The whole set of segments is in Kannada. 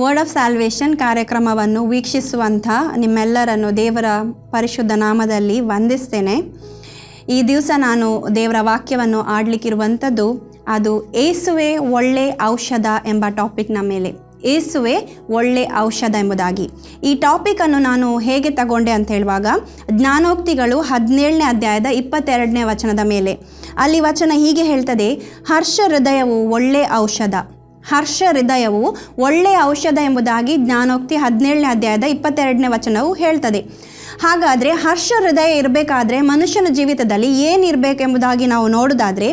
ವರ್ಡ್ ಆಫ್ ಸ್ಯಾಲ್ವೇಷನ್ ಕಾರ್ಯಕ್ರಮವನ್ನು ವೀಕ್ಷಿಸುವಂಥ ನಿಮ್ಮೆಲ್ಲರನ್ನು ದೇವರ ಪರಿಶುದ್ಧ ನಾಮದಲ್ಲಿ ವಂದಿಸ್ತೇನೆ. ಈ ದಿವಸ ನಾನು ದೇವರ ವಾಕ್ಯವನ್ನು ಆಡಲಿಕ್ಕಿರುವಂಥದ್ದು ಅದು ಏಸುವೆ ಒಳ್ಳೆ ಔಷಧ ಎಂಬ ಟಾಪಿಕ್ನ ಮೇಲೆ. ಏಸುವೆ ಒಳ್ಳೆ ಔಷಧ ಎಂಬುದಾಗಿ ಈ ಟಾಪಿಕನ್ನು ನಾನು ಹೇಗೆ ತಗೊಂಡೆ ಅಂತ ಹೇಳುವಾಗ, ಜ್ಞಾನೋಕ್ತಿಗಳು 17ನೇ ಅಧ್ಯಾಯದ 22ನೇ ವಚನದ ಮೇಲೆ. ಅಲ್ಲಿ ವಚನ ಹೀಗೆ ಹೇಳ್ತದೆ, ಹರ್ಷ ಹೃದಯವು ಒಳ್ಳೆ ಔಷಧ. ಹರ್ಷ ಹೃದಯವು ಒಳ್ಳೆಯ ಔಷಧ ಎಂಬುದಾಗಿ ಜ್ಞಾನೋಕ್ತಿ 17ನೇ ಅಧ್ಯಾಯದ 22ನೇ ವಚನವು ಹೇಳ್ತದೆ. ಹಾಗಾದರೆ ಹರ್ಷ ಹೃದಯ ಇರಬೇಕಾದ್ರೆ ಮನುಷ್ಯನ ಜೀವಿತದಲ್ಲಿ ಏನಿರಬೇಕೆಂಬುದಾಗಿ ನಾವು ನೋಡೋದಾದರೆ,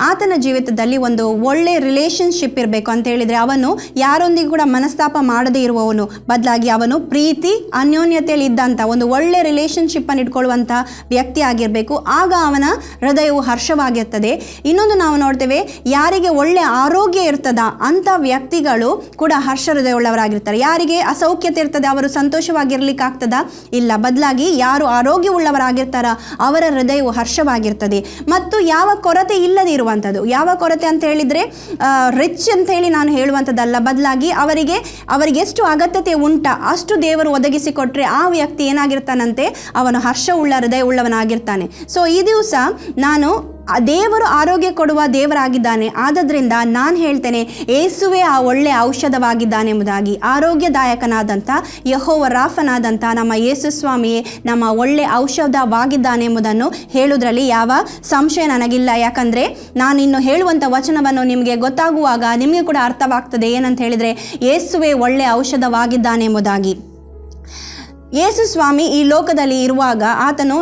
ಆತನ ಜೀವಿತದಲ್ಲಿ ಒಂದು ಒಳ್ಳೆ ರಿಲೇಷನ್ಶಿಪ್ ಇರಬೇಕು ಅಂತ ಹೇಳಿದರೆ, ಅವನು ಯಾರೊಂದಿಗೂ ಕೂಡ ಮನಸ್ತಾಪ ಮಾಡದೇ ಇರುವವನು, ಬದಲಾಗಿ ಅವನು ಪ್ರೀತಿ ಅನ್ಯೋನ್ಯತೆಯಲ್ಲಿ ಇದ್ದಂಥ ಒಂದು ಒಳ್ಳೆ ರಿಲೇಷನ್ಶಿಪ್ಪನ್ನು ಇಟ್ಕೊಳ್ಳುವಂಥ ವ್ಯಕ್ತಿ ಆಗಿರಬೇಕು. ಆಗ ಅವನ ಹೃದಯವು ಹರ್ಷವಾಗಿರ್ತದೆ. ಇನ್ನೊಂದು ನಾವು ನೋಡ್ತೇವೆ, ಯಾರಿಗೆ ಒಳ್ಳೆ ಆರೋಗ್ಯ ಇರ್ತದ ಅಂಥ ವ್ಯಕ್ತಿಗಳು ಕೂಡ ಹರ್ಷ ಹೃದಯವುಳ್ಳವರಾಗಿರ್ತಾರೆ. ಯಾರಿಗೆ ಅಸೌಖ್ಯತೆ ಇರ್ತದೆ ಅವರು ಸಂತೋಷವಾಗಿರ್ಲಿಕ್ಕಾಗ್ತದ? ಇಲ್ಲ. ಬದಲಾಗಿ ಯಾರು ಆರೋಗ್ಯವುಳ್ಳವರಾಗಿರ್ತಾರ ಅವರ ಹೃದಯವು ಹರ್ಷವಾಗಿರ್ತದೆ. ಮತ್ತು ಯಾವ ಕೊರತೆ ಇಲ್ಲದೆ ಇರುವಂಥದ್ದು. ಯಾವ ಕೊರತೆ ಅಂತ ಹೇಳಿದರೆ ರಿಚ್ ಅಂತ ಹೇಳಿ ನಾನು ಹೇಳುವಂಥದ್ದಲ್ಲ, ಬದಲಾಗಿ ಅವರಿಗೆ ಎಷ್ಟು ಅಗತ್ಯತೆ ಉಂಟ ಅಷ್ಟು ದೇವರು ಒದಗಿಸಿಕೊಟ್ರೆ ಆ ವ್ಯಕ್ತಿ ಏನಾಗಿರ್ತಾನಂತೆ, ಅವನು ಹರ್ಷವುಳ್ಳ ಹೃದಯವುಳ್ಳವನಾಗಿರ್ತಾನೆ. ಸೊ ಈ ದಿವಸ ನಾನು ದೇವರು ಆರೋಗ್ಯ ಕೊಡುವ ದೇವರಾಗಿದ್ದಾನೆ. ಆದದ್ರಿಂದ ನಾನು ಹೇಳ್ತೇನೆ, ಏಸುವೆ ಆ ಒಳ್ಳೆ ಔಷಧವಾಗಿದ್ದಾನೆ ಎಂಬುದಾಗಿ. ಆರೋಗ್ಯದಾಯಕನಾದಂಥ ಯೆಹೋವ ರಾಫನಾದಂಥ ನಮ್ಮ ಯೇಸು ಸ್ವಾಮಿಯೇ ನಮ್ಮ ಒಳ್ಳೆ ಔಷಧವಾಗಿದ್ದಾನೆ ಎಂಬುದನ್ನು ಹೇಳುವುದರಲ್ಲಿ ಯಾವ ಸಂಶಯ ನನಗಿಲ್ಲ. ಯಾಕಂದರೆ ನಾನು ಇನ್ನು ಹೇಳುವಂಥ ವಚನವನ್ನು ನಿಮಗೆ ಗೊತ್ತಾಗುವಾಗ ನಿಮಗೆ ಕೂಡ ಅರ್ಥವಾಗ್ತದೆ. ಏನಂತ ಹೇಳಿದರೆ, ಯೇಸುವೆ ಒಳ್ಳೆ ಔಷಧವಾಗಿದ್ದಾನೆ ಎಂಬುದಾಗಿ. ಯೇಸು ಸ್ವಾಮಿ ಈ ಲೋಕದಲ್ಲಿ ಇರುವಾಗ, ಆತನು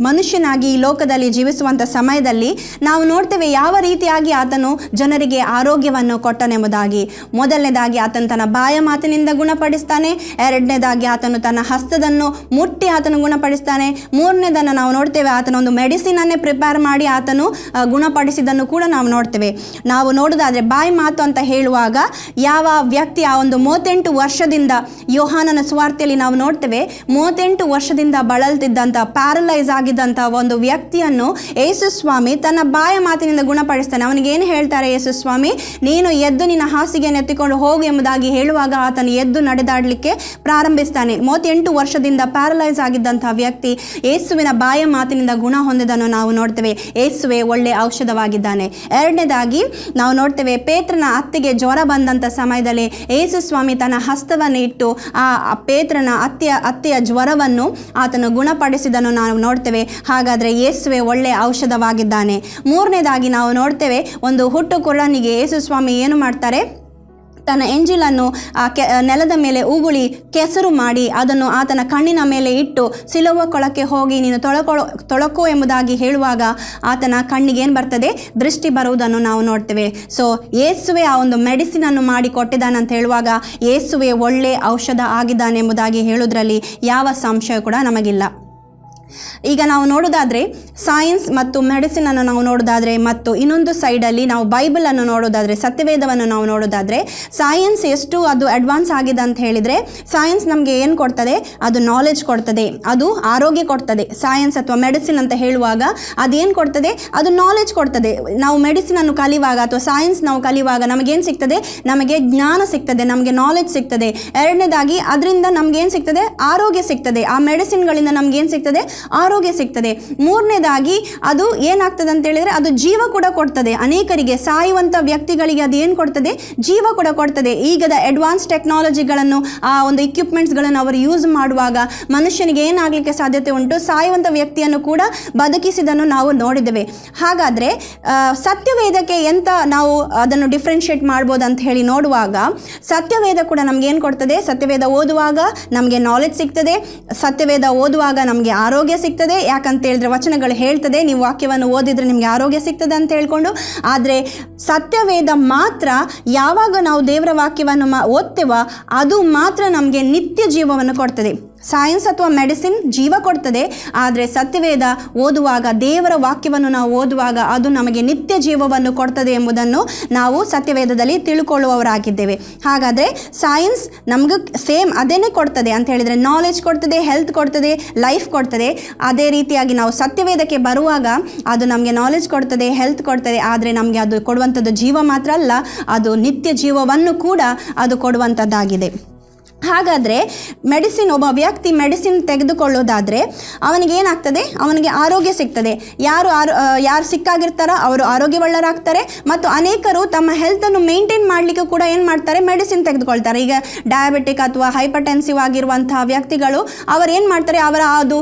ಮನುಷ್ಯನಾಗಿ ಈ ಲೋಕದಲ್ಲಿ ಜೀವಿಸುವಂಥ ಸಮಯದಲ್ಲಿ ನಾವು ನೋಡ್ತೇವೆ ಯಾವ ರೀತಿಯಾಗಿ ಆತನು ಜನರಿಗೆ ಆರೋಗ್ಯವನ್ನು ಕೊಟ್ಟನೆಂಬುದಾಗಿ. ಮೊದಲನೇದಾಗಿ ಆತನು ತನ್ನ ಬಾಯ ಮಾತಿನಿಂದ ಗುಣಪಡಿಸ್ತಾನೆ. ಎರಡನೇದಾಗಿ ಆತನು ತನ್ನ ಹಸ್ತದನ್ನು ಮುಟ್ಟಿ ಆತನು ಗುಣಪಡಿಸ್ತಾನೆ. ಮೂರನೇದನ್ನು ನಾವು ನೋಡ್ತೇವೆ, ಆತನೊಂದು ಮೆಡಿಸಿನನ್ನೇ ಪ್ರಿಪೇರ್ ಮಾಡಿ ಆತನು ಗುಣಪಡಿಸಿದ್ದನ್ನು ಕೂಡ ನಾವು ನೋಡ್ತೇವೆ. ನಾವು ನೋಡೋದಾದರೆ ಬಾಯಿ ಮಾತು ಅಂತ ಹೇಳುವಾಗ ಯಾವ ವ್ಯಕ್ತಿ ಆ ಒಂದು 38 ವರ್ಷದಿಂದ ಯೋಹಾನನ ಸುವಾರ್ತೆಯಲ್ಲಿ ನಾವು ನೋಡ್ತೇವೆ, 38 ವರ್ಷದಿಂದ ಬಳಲ್ತಿದ್ದಂಥ ಪ್ಯಾರಲೈಸ್ ಆಗಿದ್ದಂಥ ಒಂದು ವ್ಯಕ್ತಿಯನ್ನು ಯೇಸು ಸ್ವಾಮಿ ತನ್ನ ಬಾಯ ಮಾತಿನಿಂದ ಗುಣಪಡಿಸ್ತಾನೆ. ಅವನಿಗೆ ಏನು ಹೇಳ್ತಾರೆ ಯೇಸು ಸ್ವಾಮಿ, ನೀನು ಎದ್ದು ನಿನ್ನ ಹಾಸಿಗೆಯನ್ನು ಎತ್ತಿಕೊಂಡು ಹೋಗು ಎಂಬುದಾಗಿ ಹೇಳುವಾಗ ಆತನು ಎದ್ದು ನಡೆದಾಡಲಿಕ್ಕೆ ಪ್ರಾರಂಭಿಸ್ತಾನೆ. 38 ವರ್ಷದಿಂದ ಪ್ಯಾರಲೈಸ್ ಆಗಿದ್ದಂಥ ವ್ಯಕ್ತಿ ಯೇಸುವಿನ ಬಾಯ ಮಾತಿನಿಂದ ಗುಣ ಹೊಂದಿದ್ದನ್ನು ನಾವು ನೋಡ್ತೇವೆ. ಯೇಸುವೆ ಒಳ್ಳೆ ಔಷಧವಾಗಿದ್ದಾನೆ. ಎರಡನೇದಾಗಿ ನಾವು ನೋಡ್ತೇವೆ, ಪೇತ್ರನ ಅತ್ತೆಗೆ ಜ್ವರ ಬಂದಂಥ ಸಮಯದಲ್ಲಿ ಯೇಸು ಸ್ವಾಮಿ ತನ್ನ ಹಸ್ತವನ್ನು ಇಟ್ಟು ಆ ಪೇತ್ರನ ಅತ್ತೆಯ ಜ್ವರವನ್ನು ಆತನು ಗುಣಪಡಿಸಿದನ್ನು ನಾವು ನೋಡ್ತೇವೆ. ಹಾಗಾದರೆ ಯೇಸುವೆ ಒಳ್ಳೆ ಔಷಧವಾಗಿದ್ದಾನೆ. ಮೂರನೇದಾಗಿ ನಾವು ನೋಡ್ತೇವೆ, ಒಂದು ಹುಟ್ಟು ಕುರುಡನಿಗೆ ಯೇಸು ಸ್ವಾಮಿ ಏನು ಮಾಡ್ತಾರೆ, ತನ್ನ ಎಂಜಿಲನ್ನು ನೆಲದ ಮೇಲೆ ಉಗುಳಿ ಕೆಸರು ಮಾಡಿ ಅದನ್ನು ಆತನ ಕಣ್ಣಿನ ಮೇಲೆ ಇಟ್ಟು ಸಿಲುವ ಕೊಳಕ್ಕೆ ಹೋಗಿ ನೀನು ತೊಳಕೋ ಎಂಬುದಾಗಿ ಹೇಳುವಾಗ ಆತನ ಕಣ್ಣಿಗೆ ಏನು ಬರ್ತದೆ, ದೃಷ್ಟಿ ಬರುವುದನ್ನು ನಾವು ನೋಡ್ತೇವೆ. ಸೊ ಯೇಸುವೆ ಆ ಒಂದು ಮೆಡಿಸಿನನ್ನು ಮಾಡಿ ಕೊಟ್ಟಿದ್ದಾನೆ ಅಂತ ಹೇಳುವಾಗ ಯೇಸುವೆ ಒಳ್ಳೆ ಔಷಧ ಆಗಿದ್ದಾನೆ ಎಂಬುದಾಗಿ ಹೇಳುವುದರಲ್ಲಿ ಯಾವ ಸಂಶಯ ಕೂಡ ನಮಗಿಲ್ಲ. ಈಗ ನಾವು ನೋಡೋದಾದರೆ ಸೈನ್ಸ್ ಮತ್ತು ಮೆಡಿಸಿನನ್ನು ನಾವು ನೋಡೋದಾದರೆ, ಮತ್ತು ಇನ್ನೊಂದು ಸೈಡಲ್ಲಿ ನಾವು ಬೈಬಲನ್ನು ನೋಡೋದಾದರೆ, ಸತ್ಯವೇದವನ್ನು ನಾವು ನೋಡೋದಾದರೆ, ಸೈನ್ಸ್ ಎಷ್ಟು ಅದು ಅಡ್ವಾನ್ಸ್ ಆಗಿದೆ ಅಂತ ಹೇಳಿದರೆ, ಸೈನ್ಸ್ ನಮಗೆ ಏನು ಕೊಡ್ತದೆ, ಅದು ನಾಲೆಜ್ ಕೊಡ್ತದೆ, ಅದು ಆರೋಗ್ಯ ಕೊಡ್ತದೆ. ಸೈನ್ಸ್ ಅಥವಾ ಮೆಡಿಸಿನ್ ಅಂತ ಹೇಳುವಾಗ ಅದೇನು ಕೊಡ್ತದೆ, ಅದು ನಾಲೆಜ್ ಕೊಡ್ತದೆ. ನಾವು ಮೆಡಿಸಿನನ್ನು ಕಲಿಯುವಾಗ ಅಥವಾ ಸೈನ್ಸ್ ನಾವು ಕಲಿಯುವಾಗ ನಮಗೇನು ಸಿಗ್ತದೆ, ನಮಗೆ ಜ್ಞಾನ ಸಿಗ್ತದೆ, ನಮಗೆ ನಾಲೆಜ್ ಸಿಗ್ತದೆ. ಎರಡನೇದಾಗಿ ಅದರಿಂದ ನಮಗೇನು ಸಿಗ್ತದೆ, ಆರೋಗ್ಯ ಸಿಗ್ತದೆ. ಆ ಮೆಡಿಸಿನ್ಗಳಿಂದ ನಮಗೇನು ಸಿಗ್ತದೆ, ಆರೋಗ್ಯ ಸಿಗ್ತದೆ. ಮೂರನೇದಾಗಿ ಅದು ಏನಾಗ್ತದೆ ಅಂತ ಹೇಳಿದರೆ, ಅದು ಜೀವ ಕೂಡ ಕೊಡ್ತದೆ. ಅನೇಕರಿಗೆ ಸಾಯುವಂಥ ವ್ಯಕ್ತಿಗಳಿಗೆ ಅದು ಏನು ಕೊಡ್ತದೆ, ಜೀವ ಕೂಡ ಕೊಡ್ತದೆ. ಈಗದ ಅಡ್ವಾನ್ಸ್ ಟೆಕ್ನಾಲಜಿಗಳನ್ನು, ಆ ಒಂದು ಇಕ್ವಿಪ್ಮೆಂಟ್ಸ್ಗಳನ್ನು ಅವರು ಯೂಸ್ ಮಾಡುವಾಗ ಮನುಷ್ಯನಿಗೆ ಏನಾಗಲಿಕ್ಕೆ ಸಾಧ್ಯತೆ ಉಂಟು, ಸಾಯುವಂಥ ವ್ಯಕ್ತಿಯನ್ನು ಕೂಡ ಬದುಕಿಸಿದನ್ನು ನಾವು ನೋಡಿದ್ದೇವೆ. ಹಾಗಾದರೆ ಸತ್ಯವೇದಕ್ಕೆ ಎಂತ ನಾವು ಅದನ್ನು ಡಿಫ್ರೆನ್ಷಿಯೇಟ್ ಮಾಡ್ಬೋದು ಅಂತ ಹೇಳಿ ನೋಡುವಾಗ, ಸತ್ಯವೇದ ಕೂಡ ನಮಗೇನು ಕೊಡ್ತದೆ, ಸತ್ಯವೇದ ಓದುವಾಗ ನಮಗೆ ನಾಲೆಜ್ ಸಿಗ್ತದೆ, ಸತ್ಯವೇದ ಓದುವಾಗ ನಮಗೆ ಆರೋಗ್ಯ ಸಿಗ್ತದೆ. ಯಾಕಂತ ಹೇಳಿದ್ರೆ ವಚನಗಳು ಹೇಳ್ತದೆ, ನೀವು ವಾಕ್ಯವನ್ನು ಓದಿದರೆ ನಿಮಗೆ ಆರೋಗ್ಯ ಸಿಗ್ತದೆ ಅಂತ ಹೇಳ್ಕೊಂಡು. ಆದರೆ ಸತ್ಯವೇದ ಮಾತ್ರ ಯಾವಾಗ ನಾವು ದೇವರ ವಾಕ್ಯವನ್ನು ಓದ್ತೇವ ಅದು ಮಾತ್ರ ನಮಗೆ ನಿತ್ಯ ಜೀವವನ್ನು ಕೊಡ್ತದೆ. ಸೈನ್ಸ್ ಅಥವಾ ಮೆಡಿಸಿನ್ ಜೀವ ಕೊಡ್ತದೆ, ಆದರೆ ಸತ್ಯವೇದ ಓದುವಾಗ, ದೇವರ ವಾಕ್ಯವನ್ನು ನಾವು ಓದುವಾಗ ಅದು ನಮಗೆ ನಿತ್ಯ ಜೀವವನ್ನು ಕೊಡ್ತದೆ ಎಂಬುದನ್ನು ನಾವು ಸತ್ಯವೇದದಲ್ಲಿ ತಿಳ್ಕೊಳ್ಳುವವರಾಗಿದ್ದೇವೆ. ಹಾಗಾದರೆ ಸೈನ್ಸ್ ನಮಗೂ ಸೇಮ್ ಅದೇನೇ ಕೊಡ್ತದೆ ಅಂತ ಹೇಳಿದರೆ, ನಾಲೆಜ್ ಕೊಡ್ತದೆ, ಹೆಲ್ತ್ ಕೊಡ್ತದೆ, ಲೈಫ್ ಕೊಡ್ತದೆ. ಅದೇ ರೀತಿಯಾಗಿ ನಾವು ಸತ್ಯವೇದಕ್ಕೆ ಬರುವಾಗ ಅದು ನಮಗೆ ನಾಲೆಜ್ ಕೊಡ್ತದೆ, ಹೆಲ್ತ್ ಕೊಡ್ತದೆ, ಆದರೆ ನಮಗೆ ಅದು ಕೊಡುವಂಥದ್ದು ಜೀವ ಮಾತ್ರ ಅಲ್ಲ, ಅದು ನಿತ್ಯ ಜೀವವನ್ನು ಕೂಡ ಅದು ಕೊಡುವಂಥದ್ದಾಗಿದೆ. ಹಾಗಾದರೆ ಮೆಡಿಸಿನ್, ಒಬ್ಬ ವ್ಯಕ್ತಿ ಮೆಡಿಸಿನ್ ತೆಗೆದುಕೊಳ್ಳೋದಾದರೆ ಅವನಿಗೇನಾಗ್ತದೆ, ಅವನಿಗೆ ಆರೋಗ್ಯ ಸಿಗ್ತದೆ. ಯಾರು ಸಿಕ್ಕಾಗಿರ್ತಾರೋ ಅವರು ಆರೋಗ್ಯವುಳ್ಳರಾಗ್ತಾರೆ. ಮತ್ತು ಅನೇಕರು ತಮ್ಮ ಹೆಲ್ತನ್ನು ಮೇಂಟೈನ್ ಮಾಡಲಿಕ್ಕೆ ಕೂಡ ಏನು ಮಾಡ್ತಾರೆ, ಮೆಡಿಸಿನ್ ತೆಗೆದುಕೊಳ್ತಾರೆ. ಈಗ ಡಯಾಬಿಟಿಕ್ ಅಥವಾ ಹೈಪರ್ಟೆನ್ಸಿವ್ ಆಗಿರುವಂತಹ ವ್ಯಕ್ತಿಗಳು ಅವರೇನು ಮಾಡ್ತಾರೆ, ಅವರ ಅದು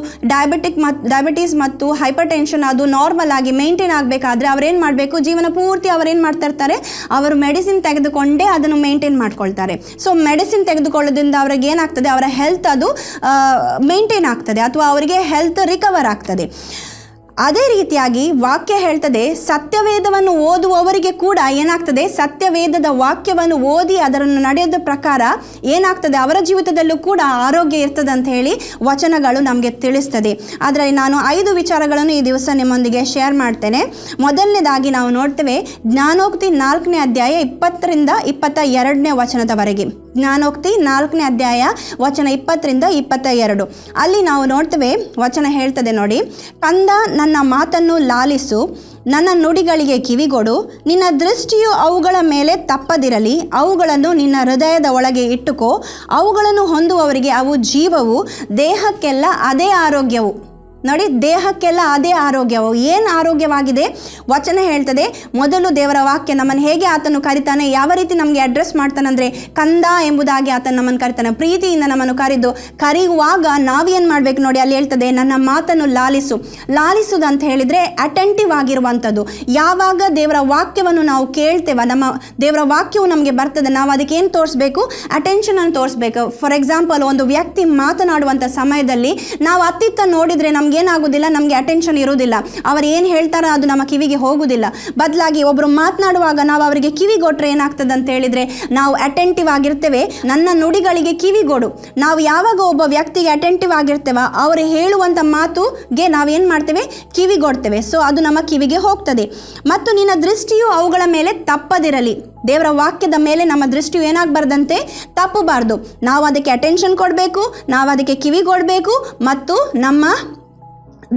ಡಯಾಬಿಟೀಸ್ ಮತ್ತು ಹೈಪರ್ ಟೆನ್ಷನ್ ಅದು ನಾರ್ಮಲ್ ಆಗಿ ಮೇಂಟೈನ್ ಆಗಬೇಕಾದ್ರೆ ಅವರೇನು ಮಾಡಬೇಕು, ಜೀವನ ಪೂರ್ತಿ ಅವರೇನು ಮಾಡ್ತಾ ಇರ್ತಾರೆ, ಅವರು ಮೆಡಿಸಿನ್ ತೆಗೆದುಕೊಂಡೇ ಅದನ್ನು ಮೇಂಟೈನ್ ಮಾಡ್ಕೊಳ್ತಾರೆ. ಸೊ ಮೆಡಿಸಿನ್ ತೆಗೆದುಕೊಳ್ಳೋದ್ರಿಂದ ಅವ್ರಿಗೆ ಏನಾಗ್ತದೆ, ಅವರ ಹೆಲ್ತ್ ಅದು ಮೇಂಟೈನ್ ಆಗ್ತದೆ ಅಥವಾ ಅವರಿಗೆ ಹೆಲ್ತ್ ರಿಕವರ್ ಆಗ್ತದೆ. ಅದೇ ರೀತಿಯಾಗಿ ವಾಕ್ಯ ಹೇಳ್ತದೆ, ಸತ್ಯವೇದವನ್ನು ಓದುವವರಿಗೆ ಕೂಡ ಏನಾಗ್ತದೆ, ಸತ್ಯವೇದದ ವಾಕ್ಯವನ್ನು ಓದಿ ಅದನ್ನು ನಡೆಯೋದ ಪ್ರಕಾರ ಏನಾಗ್ತದೆ, ಅವರ ಜೀವಿತದಲ್ಲೂ ಕೂಡ ಆರೋಗ್ಯ ಇರ್ತದೆ ಅಂತ ಹೇಳಿ ವಚನಗಳು ನಮಗೆ ತಿಳಿಸ್ತದೆ. ಆದರೆ ನಾನು 5 ವಿಚಾರಗಳನ್ನು ಈ ದಿವಸ ನಿಮ್ಮೊಂದಿಗೆ ಶೇರ್ ಮಾಡ್ತೇನೆ. ಮೊದಲನೇದಾಗಿ ನಾವು ನೋಡ್ತೇವೆ ಜ್ಞಾನೋಕ್ತಿ 4ನೇ ಅಧ್ಯಾಯ 20ರಿಂದ 22ನೇ ವಚನದವರೆಗೆ. ಜ್ಞಾನೋಕ್ತಿ 4ನೇ ಅಧ್ಯಾಯ ವಚನ 20ರಿಂದ 22. ಅಲ್ಲಿ ನಾವು ನೋಡ್ತೇವೆ, ವಚನ ಹೇಳ್ತದೆ ನೋಡಿ, ಕಂದ ನನ್ನ ಮಾತನ್ನು ಲಾಲಿಸು, ನನ್ನ ನುಡಿಗಳಿಗೆ ಕಿವಿಗೊಡು, ನಿನ್ನ ದೃಷ್ಟಿಯು ಅವುಗಳ ಮೇಲೆ ತಪ್ಪದಿರಲಿ, ಅವುಗಳನ್ನು ನಿನ್ನ ಹೃದಯದ ಒಳಗೆ ಇಟ್ಟುಕೋ, ಅವುಗಳನ್ನು ಹೊಂದುವವರಿಗೆ ಅವು ಜೀವವು, ದೇಹಕ್ಕೆಲ್ಲ ಅದೇ ಆರೋಗ್ಯವು. ನೋಡಿ, ದೇಹಕ್ಕೆಲ್ಲ ಅದೇ ಆರೋಗ್ಯವು. ಏನು ಆರೋಗ್ಯವಾಗಿದೆ? ವಚನ ಹೇಳ್ತದೆ, ಮೊದಲು ದೇವರ ವಾಕ್ಯ ನಮ್ಮನ್ನು ಹೇಗೆ ಆತನು ಕರಿತಾನೆ, ಯಾವ ರೀತಿ ನಮಗೆ ಅಡ್ರೆಸ್ ಮಾಡ್ತಾನಂದರೆ ಕಂದ ಎಂಬುದಾಗಿ ಆತನು ನಮ್ಮನ್ನು ಕರಿತಾನೆ. ಪ್ರೀತಿಯಿಂದ ನಮ್ಮನ್ನು ಕರೆಯುವಾಗ ನಾವೇನು ಮಾಡಬೇಕು ನೋಡಿ, ಅಲ್ಲಿ ಹೇಳ್ತದೆ ನನ್ನ ಮಾತನ್ನು ಲಾಲಿಸು. ಲಾಲಿಸುವುದು ಅಂತ ಹೇಳಿದರೆ ಅಟೆಂಟಿವ್ ಆಗಿರುವಂಥದ್ದು. ಯಾವಾಗ ದೇವರ ವಾಕ್ಯವನ್ನು ನಾವು ಕೇಳ್ತೇವೆ, ನಮ್ಮ ದೇವರ ವಾಕ್ಯವು ನಮಗೆ ಬರ್ತದೆ, ನಾವು ಅದಕ್ಕೆ ಏನು ತೋರಿಸ್ಬೇಕು, ಅಟೆನ್ಷನನ್ನು ತೋರಿಸ್ಬೇಕು. ಫಾರ್ ಎಕ್ಸಾಂಪಲ್, ಒಂದು ವ್ಯಕ್ತಿ ಮಾತನಾಡುವಂಥ ಸಮಯದಲ್ಲಿ ನಾವು ಅತ್ತಿತ್ತ ನೋಡಿದರೆ ಏನಾಗುವುದಿಲ್ಲ, ನಮಗೆ ಅಟೆನ್ಷನ್ ಇರುವುದಿಲ್ಲ. ಅವರು ಏನು ಹೇಳ್ತಾರೋ ಅದು ನಮ್ಮ ಕಿವಿಗೆ ಹೋಗುವುದಿಲ್ಲ. ಬದಲಾಗಿ ಒಬ್ಬರು ಮಾತನಾಡುವಾಗ ನಾವು ಅವರಿಗೆ ಕಿವಿಗೊಟ್ಟರೆ ಏನಾಗ್ತದೆ ಅಂತ ಹೇಳಿದರೆ ನಾವು ಅಟೆಂಟಿವ್ ಆಗಿರ್ತೇವೆ. ನನ್ನ ನುಡಿಗಳಿಗೆ ಕಿವಿಗೊಡು. ನಾವು ಯಾವಾಗ ಒಬ್ಬ ವ್ಯಕ್ತಿಗೆ ಅಟೆಂಟಿವ್ ಆಗಿರ್ತೇವೆ, ಅವರು ಹೇಳುವಂಥ ಮಾತುಗೆ ನಾವೇನು ಮಾಡ್ತೇವೆ, ಕಿವಿಗೊಡ್ತೇವೆ. ಸೊ ಅದು ನಮ್ಮ ಕಿವಿಗೆ ಹೋಗ್ತದೆ. ಮತ್ತು ನಿನ್ನ ದೃಷ್ಟಿಯು ಅವುಗಳ ಮೇಲೆ ತಪ್ಪದಿರಲಿ. ದೇವರ ವಾಕ್ಯದ ಮೇಲೆ ನಮ್ಮ ದೃಷ್ಟಿಯು ಏನಾಗಬಾರ್ದಂತೆ, ತಪ್ಪಬಾರ್ದು. ನಾವು ಅದಕ್ಕೆ ಅಟೆನ್ಷನ್ ಕೊಡಬೇಕು, ನಾವು ಅದಕ್ಕೆ ಕಿವಿಗೊಡಬೇಕು, ಮತ್ತು ನಮ್ಮ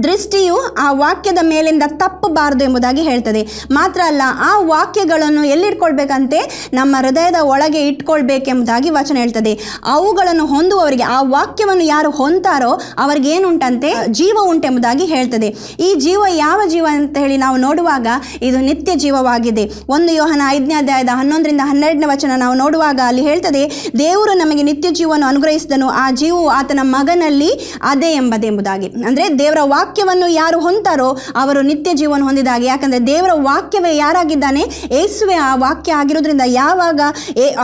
ದೃಷ್ಟಿಯು ಆ ವಾಕ್ಯದ ಮೇಲಿಂದ ತಪ್ಪಬಾರದು ಎಂಬುದಾಗಿ ಹೇಳ್ತದೆ. ಮಾತ್ರ ಅಲ್ಲ, ಆ ವಾಕ್ಯಗಳನ್ನು ಎಲ್ಲಿಟ್ಕೊಳ್ಬೇಕಂತೆ, ನಮ್ಮ ಹೃದಯದ ಒಳಗೆ ಇಟ್ಕೊಳ್ಬೇಕೆಂಬುದಾಗಿ ವಚನ ಹೇಳ್ತದೆ. ಅವುಗಳನ್ನು ಹೊಂದುವವರಿಗೆ, ಆ ವಾಕ್ಯವನ್ನು ಯಾರು ಹೊಂತಾರೋ ಅವರಿಗೆ ಏನುಂಟಂತೆ, ಜೀವ ಉಂಟೆಂಬುದಾಗಿ ಹೇಳ್ತದೆ. ಈ ಜೀವ ಯಾವ ಜೀವ ಅಂತ ಹೇಳಿ ನಾವು ನೋಡುವಾಗ ಇದು ನಿತ್ಯ ಜೀವವಾಗಿದೆ. 1 ಯೋಹನ 5ನೇ ಅಧ್ಯಾಯದ 11ರಿಂದ 12ನೇ ವಚನ ನಾವು ನೋಡುವಾಗ ಅಲ್ಲಿ ಹೇಳ್ತದೆ, ದೇವರು ನಮಗೆ ನಿತ್ಯ ಜೀವವನ್ನು ಅನುಗ್ರಹಿಸಿದನು, ಆ ಜೀವವು ಆತನ ಮಗನಲ್ಲಿ ಅದೇ ಎಂಬುದಾಗಿ. ಅಂದರೆ ದೇವರ ವಾಕ್ಯವನ್ನು ಯಾರು ಹೊಂತಾರೋ ಅವರು ನಿತ್ಯ ಜೀವನ ಹೊಂದಿದಾಗ. ಯಾಕಂದರೆ ದೇವರ ವಾಕ್ಯವೇ ಯಾರಾಗಿದ್ದಾನೆ, ಯೇಸುವೆ ಆ ವಾಕ್ಯ ಆಗಿರೋದ್ರಿಂದ ಯಾವಾಗ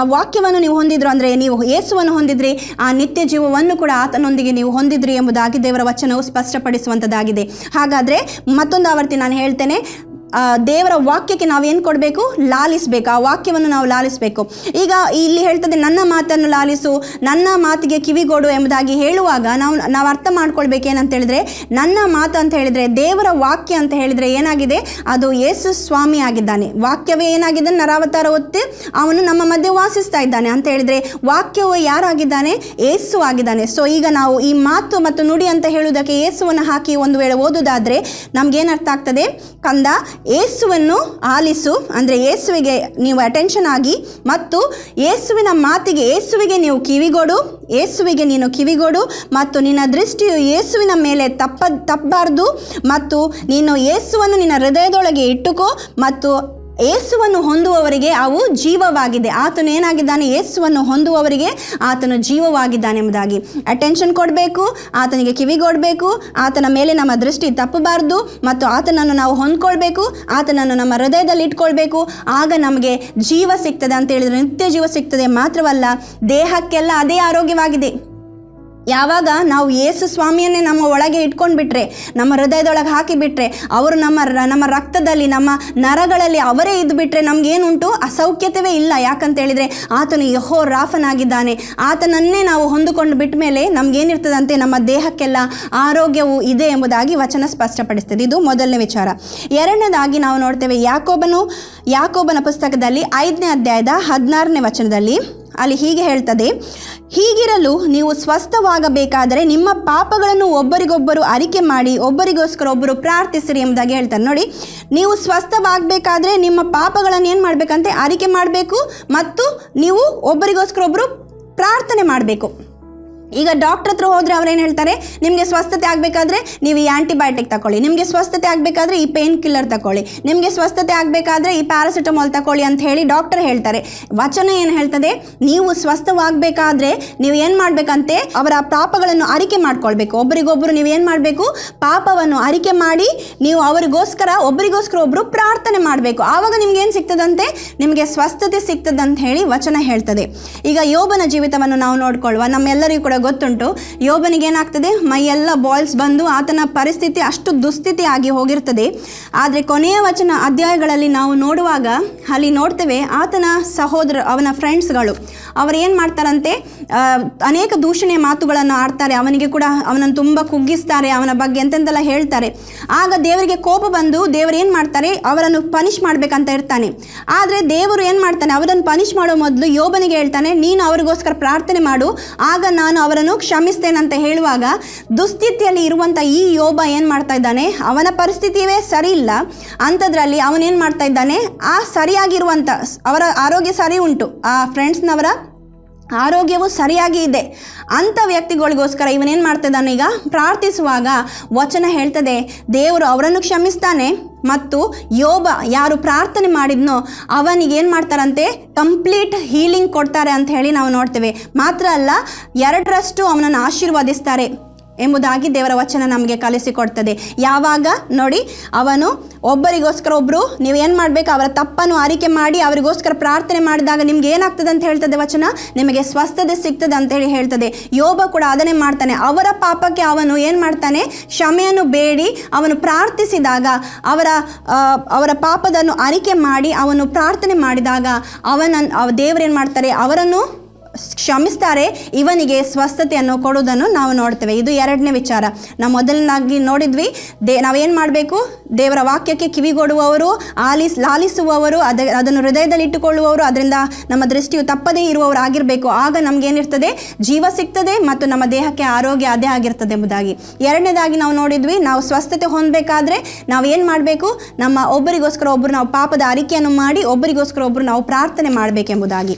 ಆ ವಾಕ್ಯವನ್ನು ನೀವು ಹೊಂದಿದ್ರು ಅಂದರೆ ನೀವು ಯೇಸುವನ್ನು ಹೊಂದಿದ್ರಿ, ಆ ನಿತ್ಯ ಜೀವವನ್ನು ಕೂಡ ಆತನೊಂದಿಗೆ ನೀವು ಹೊಂದಿದ್ರಿ ಎಂಬುದಾಗಿ ದೇವರ ವಚನವು ಸ್ಪಷ್ಟಪಡಿಸುವಂಥದ್ದಾಗಿದೆ. ಹಾಗಾದರೆ ಮತ್ತೊಂದು ಆವರ್ತಿ ನಾನು ಹೇಳ್ತೇನೆ, ದೇವರ ವಾಕ್ಯಕ್ಕೆ ನಾವೇನು ಕೊಡಬೇಕು, ಲಾಲಿಸಬೇಕು. ಆ ವಾಕ್ಯವನ್ನು ನಾವು ಲಾಲಿಸಬೇಕು. ಈಗ ಇಲ್ಲಿ ಹೇಳ್ತದೆ, ನನ್ನ ಮಾತನ್ನು ಲಾಲಿಸು, ನನ್ನ ಮಾತಿಗೆ ಕಿವಿಗೊಡು ಎಂಬುದಾಗಿ ಹೇಳುವಾಗ ನಾವು ಅರ್ಥ ಮಾಡ್ಕೊಳ್ಬೇಕೇನಂತ ಹೇಳಿದರೆ, ನನ್ನ ಮಾತು ಅಂತ ಹೇಳಿದರೆ ದೇವರ ವಾಕ್ಯ ಅಂತ ಹೇಳಿದರೆ ಏನಾಗಿದೆ, ಅದು ಯೇಸು ಸ್ವಾಮಿ ಆಗಿದ್ದಾನೆ. ವಾಕ್ಯವೇ ಏನಾಗಿದ್ದಾನೆ, ನರಾವತಾರ ಹೊತ್ತು ಅವನು ನಮ್ಮ ಮಧ್ಯೆ ವಾಸಿಸ್ತಾ ಇದ್ದಾನೆ ಅಂತ ಹೇಳಿದರೆ ವಾಕ್ಯವು ಯಾರಾಗಿದ್ದಾನೆ, ಯೇಸು ಆಗಿದ್ದಾನೆ. ಸೊ ಈಗ ನಾವು ಈ ಮಾತು ಮತ್ತು ನುಡಿ ಅಂತ ಹೇಳುವುದಕ್ಕೆ ಯೇಸುವನ್ನು ಹಾಕಿ ಒಂದು ವೇಳೆ ಓದುವುದಾದರೆ ನಮಗೇನರ್ಥ ಆಗ್ತದೆ, ಕಂದ ಯೇಸುವನ್ನು ಆಲಿಸು, ಅಂದರೆ ಯೇಸುವಿಗೆ ನೀವು ಅಟೆನ್ಷನ್ ಆಗಿ, ಮತ್ತು ಯೇಸುವಿನ ಮಾತಿಗೆ, ಯೇಸುವಿಗೆ ನೀವು ಕಿವಿಗೊಡು, ಯೇಸುವಿಗೆ ನೀನು ಕಿವಿಗೊಡು, ಮತ್ತು ನಿನ್ನ ದೃಷ್ಟಿಯು ಯೇಸುವಿನ ಮೇಲೆ ತಪ್ಪಬಾರ್ದು, ಮತ್ತು ನೀನು ಯೇಸುವನ್ನು ನಿನ್ನ ಹೃದಯದೊಳಗೆ ಇಟ್ಟುಕೋ, ಮತ್ತು ಯೇಸುವನ್ನು ಹೊಂದುವವರಿಗೆ ಅವು ಜೀವವಾಗಿದೆ. ಆತನು ಏನಾಗಿದ್ದಾನೆ, ಯೇಸುವನ್ನು ಹೊಂದುವವರಿಗೆ ಆತನು ಜೀವವಾಗಿದ್ದಾನೆ ಎಂಬುದಾಗಿ ಅಟೆನ್ಷನ್ ಕೊಡಬೇಕು, ಆತನಿಗೆ ಕಿವಿಗೊಡಬೇಕು, ಆತನ ಮೇಲೆ ನಮ್ಮ ದೃಷ್ಟಿ ತಪ್ಪಬಾರ್ದು, ಮತ್ತು ಆತನನ್ನು ನಾವು ಹೊಂದ್ಕೊಳ್ಬೇಕು, ಆತನನ್ನು ನಮ್ಮ ಹೃದಯದಲ್ಲಿ ಇಟ್ಕೊಳ್ಬೇಕು. ಆಗ ನಮಗೆ ಜೀವ ಸಿಗ್ತದೆ ಅಂತ ಹೇಳಿದರೆ ನಿತ್ಯ ಜೀವ ಸಿಗ್ತದೆ. ಮಾತ್ರವಲ್ಲ, ದೇಹಕ್ಕೆಲ್ಲ ಅದೇ ಆರೋಗ್ಯವಾಗಿದೆ. ಯಾವಾಗ ನಾವು ಯೇಸು ಸ್ವಾಮಿಯನ್ನೇ ನಮ್ಮ ಒಳಗೆ ಇಟ್ಕೊಂಡ್ಬಿಟ್ರೆ, ನಮ್ಮ ಹೃದಯದೊಳಗೆ ಹಾಕಿಬಿಟ್ರೆ, ಅವರು ನಮ್ಮ ರಕ್ತದಲ್ಲಿ, ನಮ್ಮ ನರಗಳಲ್ಲಿ ಅವರೇ ಇದ್ದುಬಿಟ್ರೆ ನಮಗೇನುಂಟು? ಅಸೌಖ್ಯತೆಯೇ ಇಲ್ಲ. ಯಾಕಂತೇಳಿದರೆ ಆತನು ಯೆಹೋ ರಾಫನಾಗಿದ್ದಾನೆ. ಆತನನ್ನೇ ನಾವು ಹೊಂದಿಕೊಂಡು ಬಿಟ್ಟ ಮೇಲೆ ನಮಗೇನಿರ್ತದಂತೆ? ನಮ್ಮ ದೇಹಕ್ಕೆಲ್ಲ ಆರೋಗ್ಯವು ಇದೆ ಎಂಬುದಾಗಿ ವಚನ ಸ್ಪಷ್ಟಪಡಿಸ್ತದೆ. ಇದು ಮೊದಲನೇ ವಿಚಾರ. ಎರಡನೇದಾಗಿ ನಾವು ನೋಡ್ತೇವೆ ಯಾಕೋಬನ ಪುಸ್ತಕದಲ್ಲಿ 5ನೇ ಅಧ್ಯಾಯದ 16ನೇ ವಚನದಲ್ಲಿ ಅಲ್ಲಿ ಹೀಗೆ ಹೇಳ್ತದೆ, ಹೀಗಿರಲು ನೀವು ಸ್ವಸ್ಥವಾಗಬೇಕಾದರೆ ನಿಮ್ಮ ಪಾಪಗಳನ್ನು ಒಬ್ಬರಿಗೊಬ್ಬರು ಅರಿಕೆ ಮಾಡಿ ಒಬ್ಬರಿಗೋಸ್ಕರ ಒಬ್ಬರು ಪ್ರಾರ್ಥಿಸಿರಿ ಎಂಬುದಾಗಿ ಹೇಳ್ತಾರೆ. ನೋಡಿ, ನೀವು ಸ್ವಸ್ಥವಾಗಬೇಕಾದ್ರೆ ನಿಮ್ಮ ಪಾಪಗಳನ್ನು ಏನು ಮಾಡಬೇಕಂತೆ? ಅರಿಕೆ ಮಾಡಬೇಕು ಮತ್ತು ನೀವು ಒಬ್ಬರಿಗೋಸ್ಕರ ಒಬ್ಬರು ಪ್ರಾರ್ಥನೆ ಮಾಡಬೇಕು. ಈಗ ಡಾಕ್ಟ್ರ್ ಹತ್ರ ಹೋದರೆ ಅವ್ರೇನು ಹೇಳ್ತಾರೆ? ನಿಮಗೆ ಸ್ವಸ್ಥತೆ ಆಗಬೇಕಾದ್ರೆ ನೀವು ಈ ಆ್ಯಂಟಿಬಯೋಟಿಕ್ ತಗೊಳ್ಳಿ, ನಿಮಗೆ ಸ್ವಸ್ಥತೆ ಆಗಬೇಕಾದ್ರೆ ಈ ಪೇನ್ ಕಿಲ್ಲರ್ ತಗೊಳ್ಳಿ, ನಿಮಗೆ ಸ್ವಸ್ಥತೆ ಆಗಬೇಕಾದ್ರೆ ಈ ಪ್ಯಾರಾಸಿಟಮಾಲ್ ತಗೊಳ್ಳಿ ಅಂತ ಹೇಳಿ ಡಾಕ್ಟರ್ ಹೇಳ್ತಾರೆ. ವಚನ ಏನು ಹೇಳ್ತದೆ? ನೀವು ಸ್ವಸ್ಥವಾಗಬೇಕಾದ್ರೆ ನೀವು ಏನು ಮಾಡಬೇಕಂತೆ? ಅವರ ಪಾಪಗಳನ್ನು ಅರಿಕೆ ಮಾಡ್ಕೊಳ್ಬೇಕು. ಒಬ್ಬರಿಗೊಬ್ಬರು ನೀವು ಏನು ಮಾಡಬೇಕು? ಪಾಪವನ್ನು ಅರಿಕೆ ಮಾಡಿ ನೀವು ಒಬ್ಬರಿಗೋಸ್ಕರ ಒಬ್ಬರು ಪ್ರಾರ್ಥನೆ ಮಾಡಬೇಕು. ಆವಾಗ ನಿಮ್ಗೆ ಏನು ಸಿಗ್ತದಂತೆ? ನಿಮಗೆ ಸ್ವಸ್ಥತೆ ಸಿಗ್ತದಂತ ಹೇಳಿ ವಚನ ಹೇಳ್ತದೆ. ಈಗ ಯೋಬನ ಜೀವಿತವನ್ನು ನಾವು ನೋಡ್ಕೊಳ್ಳುವ. ನಮ್ಮೆಲ್ಲರಿಗೂ ಕೂಡ ಗೊತ್ತುಂಟು, ಯೋಬನಿಗೆ ಏನಾಗ್ತದೆ? ಮೈಯೆಲ್ಲ ಬಾಯ್ಲ್ಸ್ ಬಂದು ಆತನ ಪರಿಸ್ಥಿತಿ ಅಷ್ಟು ದುಸ್ಥಿತಿ ಆಗಿ ಹೋಗಿರ್ತದೆ. ಆದರೆ ಕೊನೆಯ ವಚನ ಅಧ್ಯಾಯಗಳಲ್ಲಿ ನಾವು ನೋಡುವಾಗ ಅಲ್ಲಿ ನೋಡ್ತೇವೆ, ಆತನ ಸಹೋದರ, ಅವನ ಫ್ರೆಂಡ್ಸ್ಗಳು ಅವರು ಏನು ಮಾಡ್ತಾರಂತೆ? ಅನೇಕ ದೂಷಣೆಯ ಮಾತುಗಳನ್ನು ಆಡ್ತಾರೆ. ಅವನಿಗೆ ಕೂಡ ಅವನನ್ನು ತುಂಬ ಕುಗ್ಗಿಸ್ತಾರೆ, ಅವನ ಬಗ್ಗೆ ಎಂತೆಂತೆಲ್ಲ ಹೇಳ್ತಾರೆ. ಆಗ ದೇವರಿಗೆ ಕೋಪ ಬಂದು ದೇವರು ಏನು ಮಾಡ್ತಾರೆ? ಅವರನ್ನು ಪನಿಷ್ ಮಾಡಬೇಕಂತ ಇರ್ತಾನೆ. ಆದರೆ ದೇವರು ಏನು ಮಾಡ್ತಾನೆ? ಅವರನ್ನು ಪನಿಷ್ ಮಾಡೋ ಮೊದಲು ಯೋಬನಿಗೆ ಹೇಳ್ತಾನೆ, ನೀನು ಅವರಿಗೋಸ್ಕರ ಪ್ರಾರ್ಥನೆ ಮಾಡು, ಆಗ ನಾನು ಅವರನ್ನು ಕ್ಷಮಿಸ್ತೇನಂತ ಹೇಳುವಾಗ ದುಸ್ಥಿತಿಯಲ್ಲಿ ಇರುವಂಥ ಈ ಯೋಬ ಏನು ಮಾಡ್ತಾ ಇದ್ದಾನೆ? ಅವನ ಪರಿಸ್ಥಿತಿಯೇ ಸರಿ ಇಲ್ಲ. ಅಂಥದ್ರಲ್ಲಿ ಅವನೇನು ಮಾಡ್ತಾ ಇದ್ದಾನೆ? ಆ ಸರಿಯಾಗಿರುವಂಥ ಅವರ ಆರೋಗ್ಯ ಸರಿ ಉಂಟು, ಆ ಫ್ರೆಂಡ್ಸ್ನವರ ಆರೋಗ್ಯವು ಸರಿಯಾಗಿ ಇದೆ. ಅಂಥ ವ್ಯಕ್ತಿಗಳಿಗೋಸ್ಕರ ಇವನೇನು ಮಾಡ್ತಿದ್ದಾನೆ? ಈಗ ಪ್ರಾರ್ಥಿಸುವಾಗ ವಚನ ಹೇಳ್ತದೆ, ದೇವರು ಅವರನ್ನು ಕ್ಷಮಿಸ್ತಾನೆ ಮತ್ತು ಯೋಬ ಯಾರು ಪ್ರಾರ್ಥನೆ ಮಾಡಿದ್ನೋ ಅವನಿಗೇನು ಮಾಡ್ತಾರಂತೆ? ಕಂಪ್ಲೀಟ್ ಹೀಲಿಂಗ್ ಕೊಡ್ತಾರೆ ಅಂತ ಹೇಳಿ ನಾವು ನೋಡ್ತೇವೆ. ಮಾತ್ರ ಅಲ್ಲ, 2ರಷ್ಟು ಅವನನ್ನು ಆಶೀರ್ವದಿಸ್ತಾರೆ ಎಂಬುದಾಗಿ ದೇವರ ವಚನ ನಮಗೆ ಕಲಿಸಿಕೊಡ್ತದೆ. ಯಾವಾಗ ನೋಡಿ, ಅವನು ಒಬ್ಬರಿಗೋಸ್ಕರ ಒಬ್ಬರು ನೀವೇನು ಮಾಡಬೇಕು? ಅವರ ತಪ್ಪನ್ನು ಅರಿಕೆ ಮಾಡಿ ಅವರಿಗೋಸ್ಕರ ಪ್ರಾರ್ಥನೆ ಮಾಡಿದಾಗ ನಿಮ್ಗೆ ಏನಾಗ್ತದೆ ಅಂತ ಹೇಳ್ತದೆ ವಚನ? ನಿಮಗೆ ಸ್ವಸ್ಥತೆ ಸಿಗ್ತದೆ ಅಂತೇಳಿ ಹೇಳ್ತದೆ. ಯೋಬ ಕೂಡ ಅದನ್ನೇ ಮಾಡ್ತಾನೆ. ಅವರ ಪಾಪಕ್ಕೆ ಅವನು ಏನು ಮಾಡ್ತಾನೆ? ಕ್ಷಮೆಯನ್ನು ಬೇಡಿ ಅವನು ಪ್ರಾರ್ಥಿಸಿದಾಗ, ಅವರ ಪಾಪದನ್ನು ಅರಿಕೆ ಮಾಡಿ ಅವನು ಪ್ರಾರ್ಥನೆ ಮಾಡಿದಾಗ ದೇವರೇನು ಮಾಡ್ತಾರೆ? ಅವರನ್ನು ಕ್ಷಮಿಸ್ತಾರೆ, ಇವನಿಗೆ ಸ್ವಸ್ಥತೆಯನ್ನು ಕೊಡುವುದನ್ನು ನಾವು ನೋಡ್ತೇವೆ. ಇದು 2ನೇ ವಿಚಾರ. ನಾವು ಮೊದಲನಾಗಿ ನೋಡಿದ್ವಿ, ನಾವೇನು ಮಾಡಬೇಕು? ದೇವರ ವಾಕ್ಯಕ್ಕೆ ಕಿವಿಗೊಡುವವರು, ಲಾಲಿಸುವವರು, ಅದನ್ನು ಹೃದಯದಲ್ಲಿ ಇಟ್ಟುಕೊಳ್ಳುವವರು, ಅದರಿಂದ ನಮ್ಮ ದೃಷ್ಟಿಯು ತಪ್ಪದೇ ಇರುವವರು ಆಗಿರಬೇಕು. ಆಗ ನಮಗೇನಿರ್ತದೆ? ಜೀವ ಸಿಗ್ತದೆ ಮತ್ತು ನಮ್ಮ ದೇಹಕ್ಕೆ ಆರೋಗ್ಯ ಅದೇ ಆಗಿರ್ತದೆ ಎಂಬುದಾಗಿ. 2ನೇದಾಗಿ ನಾವು ನೋಡಿದ್ವಿ, ನಾವು ಸ್ವಸ್ಥತೆ ಹೊಂದಬೇಕಾದ್ರೆ ನಾವೇನು ಮಾಡಬೇಕು? ನಮ್ಮ ಒಬ್ಬರಿಗೋಸ್ಕರ ಒಬ್ಬರು ನಾವು ಪಾಪದ ಅರಿಕೆಯನ್ನು ಮಾಡಿ ಒಬ್ಬರಿಗೋಸ್ಕರ ಒಬ್ಬರು ನಾವು ಪ್ರಾರ್ಥನೆ ಮಾಡಬೇಕೆಂಬುದಾಗಿ.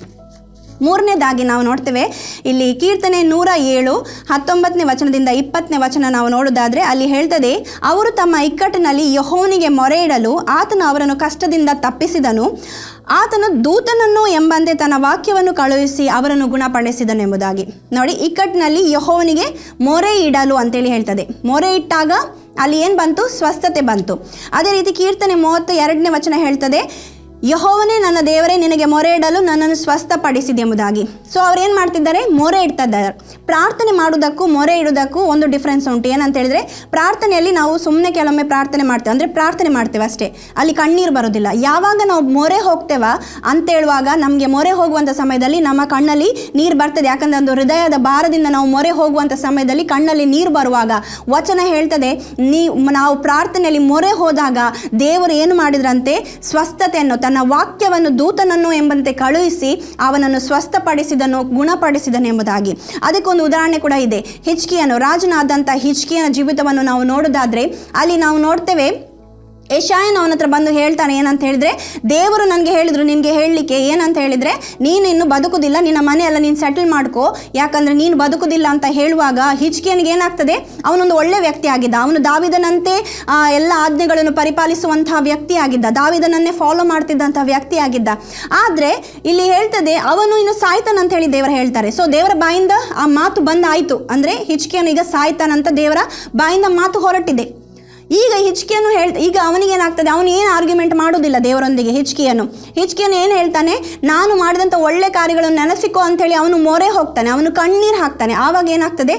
3ನೇದಾಗಿ ನಾವು ನೋಡ್ತೇವೆ, ಇಲ್ಲಿ ಕೀರ್ತನೆ 107 19ನೇ ವಚನದಿಂದ 20ನೇ ವಚನ ನಾವು ನೋಡೋದಾದರೆ ಅಲ್ಲಿ ಹೇಳ್ತದೆ, ಅವರು ತಮ್ಮ ಇಕ್ಕಟ್ಟಿನಲ್ಲಿ ಯೆಹೋವನಿಗೆ ಮೊರೆ ಇಡಲು ಆತನು ಅವರನ್ನು ಕಷ್ಟದಿಂದ ತಪ್ಪಿಸಿದನು. ಆತನು ದೂತನನ್ನು ಎಂಬಂತೆ ತನ್ನ ವಾಕ್ಯವನ್ನು ಕಳುಹಿಸಿ ಅವರನ್ನು ಗುಣಪಡಿಸಿದನು ಎಂಬುದಾಗಿ. ನೋಡಿ, ಇಕ್ಕಟ್ಟಿನಲ್ಲಿ ಯೆಹೋವನಿಗೆ ಮೊರೆ ಇಡಲು ಅಂತೇಳಿ ಹೇಳ್ತದೆ. ಮೊರೆ ಇಟ್ಟಾಗ ಅಲ್ಲಿ ಏನು ಬಂತು? ಸ್ವಸ್ಥತೆ ಬಂತು. ಅದೇ ರೀತಿ ಕೀರ್ತನೆ 32ನೇ ವಚನ ಹೇಳ್ತದೆ, ಯೆಹೋವನೇ ನನ್ನ ದೇವರೇ, ನಿನಗೆ ಮೊರೆ ಇಡಲು ನನ್ನನ್ನು ಸ್ವಸ್ಥಪಡಿಸಿದೆ ಎಂಬುದಾಗಿ. ಸೊ ಅವ್ರೇನು ಮಾಡ್ತಿದ್ದಾರೆ? ಮೊರೆ ಇಡ್ತಾ ಇದ್ದಾರೆ. ಪ್ರಾರ್ಥನೆ ಮಾಡೋದಕ್ಕೂ ಮೊರೆ ಇಡೋದಕ್ಕೂ ಒಂದು ಡಿಫ್ರೆನ್ಸ್ ಉಂಟು. ಏನಂತ ಹೇಳಿದ್ರೆ, ಪ್ರಾರ್ಥನೆಯಲ್ಲಿ ನಾವು ಸುಮ್ಮನೆ ಕೆಲವೊಮ್ಮೆ ಪ್ರಾರ್ಥನೆ ಮಾಡ್ತೇವೆ, ಅಂದರೆ ಪ್ರಾರ್ಥನೆ ಮಾಡ್ತೇವೆ ಅಷ್ಟೇ, ಅಲ್ಲಿ ಕಣ್ಣೀರು ಬರೋದಿಲ್ಲ. ಯಾವಾಗ ನಾವು ಮೊರೆ ಹೋಗ್ತೇವ ಅಂತೇಳುವಾಗ ನಮಗೆ ಮೊರೆ ಹೋಗುವಂಥ ಸಮಯದಲ್ಲಿ ನಮ್ಮ ಕಣ್ಣಲ್ಲಿ ನೀರು ಬರ್ತದೆ. ಯಾಕಂದರೆ ಒಂದು ಹೃದಯದ ಭಾರದಿಂದ ನಾವು ಮೊರೆ ಹೋಗುವಂಥ ಸಮಯದಲ್ಲಿ ಕಣ್ಣಲ್ಲಿ ನೀರು ಬರುವಾಗ ವಚನ ಹೇಳ್ತದೆ, ನಾವು ಪ್ರಾರ್ಥನೆಯಲ್ಲಿ ಮೊರೆ ಹೋದಾಗ ದೇವರು ಏನು ಮಾಡಿದ್ರಂತೆ? ಸ್ವಸ್ಥತೆಯನ್ನು, ತನ್ನ ವಾಕ್ಯವನ್ನು ದೂತನನ್ನು ಎಂಬಂತೆ ಕಳುಹಿಸಿ ಅವನನ್ನು ಸ್ವಸ್ಥಪಡಿಸಿದನು, ಗುಣಪಡಿಸಿದನು ಎಂಬುದಾಗಿ. ಅದಕ್ಕೊಂದು ಉದಾಹರಣೆ ಕೂಡ ಇದೆ. ಹಿಜ್ಕೀಯನು, ರಾಜನಾದಂಥ ಹಿಜ್ಕೀಯನ ಜೀವಿತವನ್ನು ನಾವು ನೋಡೋದಾದರೆ ಅಲ್ಲಿ ನಾವು ನೋಡ್ತೇವೆ, ಯೆಶಾಯನು ಅವನ ಹತ್ರ ಬಂದು ಹೇಳ್ತಾನೆ, ಏನಂತ ಹೇಳಿದರೆ, ದೇವರು ನನಗೆ ಹೇಳಿದರು ನಿನಗೆ ಹೇಳಲಿಕ್ಕೆ, ಏನಂತ ಹೇಳಿದರೆ, ನೀನು ಇನ್ನು ಬದುಕುವುದಿಲ್ಲ, ನಿನ್ನ ಮನೆಯೆಲ್ಲ ನೀನು ಸೆಟಲ್ ಮಾಡ್ಕೋ, ಯಾಕಂದರೆ ನೀನು ಬದುಕುವುದಿಲ್ಲ ಅಂತ ಹೇಳುವಾಗ ಹಿಜ್ಕೀಯನಿಗೆ ಏನಾಗ್ತದೆ? ಅವನೊಂದು ಒಳ್ಳೆಯ ವ್ಯಕ್ತಿ ಆಗಿದ್ದ. ಅವನು ದಾವೀದನಂತೆ ಎಲ್ಲ ಆಜ್ಞೆಗಳನ್ನು ಪರಿಪಾಲಿಸುವಂತಹ ವ್ಯಕ್ತಿ ಆಗಿದ್ದ, ದಾವೀದನನ್ನೇ ಫಾಲೋ ಮಾಡ್ತಿದ್ದಂಥ ವ್ಯಕ್ತಿ ಆಗಿದ್ದ. ಆದರೆ ಇಲ್ಲಿ ಹೇಳ್ತದೆ, ಅವನು ಇನ್ನು ಸಾಯ್ತಾನಂತ ಹೇಳಿ ದೇವರು ಹೇಳ್ತಾರೆ. ಸೊ ದೇವರ ಬಾಯಿಂದ ಆ ಮಾತು ಬಂದಾಯಿತು, ಅಂದರೆ ಹಿಜ್ಕೀಯನು ಈಗ ಸಾಯ್ತಾನಂತ ದೇವರ ಬಾಯಿಂದ ಮಾತು ಹೊರಟಿದೆ. ಈಗ ಹಿಜ್ಕೀಯನು ಈಗ ಅವನಿಗೇನಾಗ್ತದೆ, ಅವನು ಏನು ಆರ್ಗ್ಯುಮೆಂಟ್ ಮಾಡೋದಿಲ್ಲ ದೇವರೊಂದಿಗೆ. ಹಿಜ್ಕೀಯನು ಏನು ಹೇಳ್ತಾನೆ, ನಾನು ಮಾಡಿದಂಥ ಒಳ್ಳೆ ಕಾರ್ಯಗಳನ್ನು ನೆನೆಸಿಕೋ ಅಂಥೇಳಿ ಅವನು ಮೊರೆ ಹೋಗ್ತಾನೆ, ಅವನು ಕಣ್ಣೀರು ಹಾಕ್ತಾನೆ. ಆವಾಗ ಏನಾಗ್ತದೆ,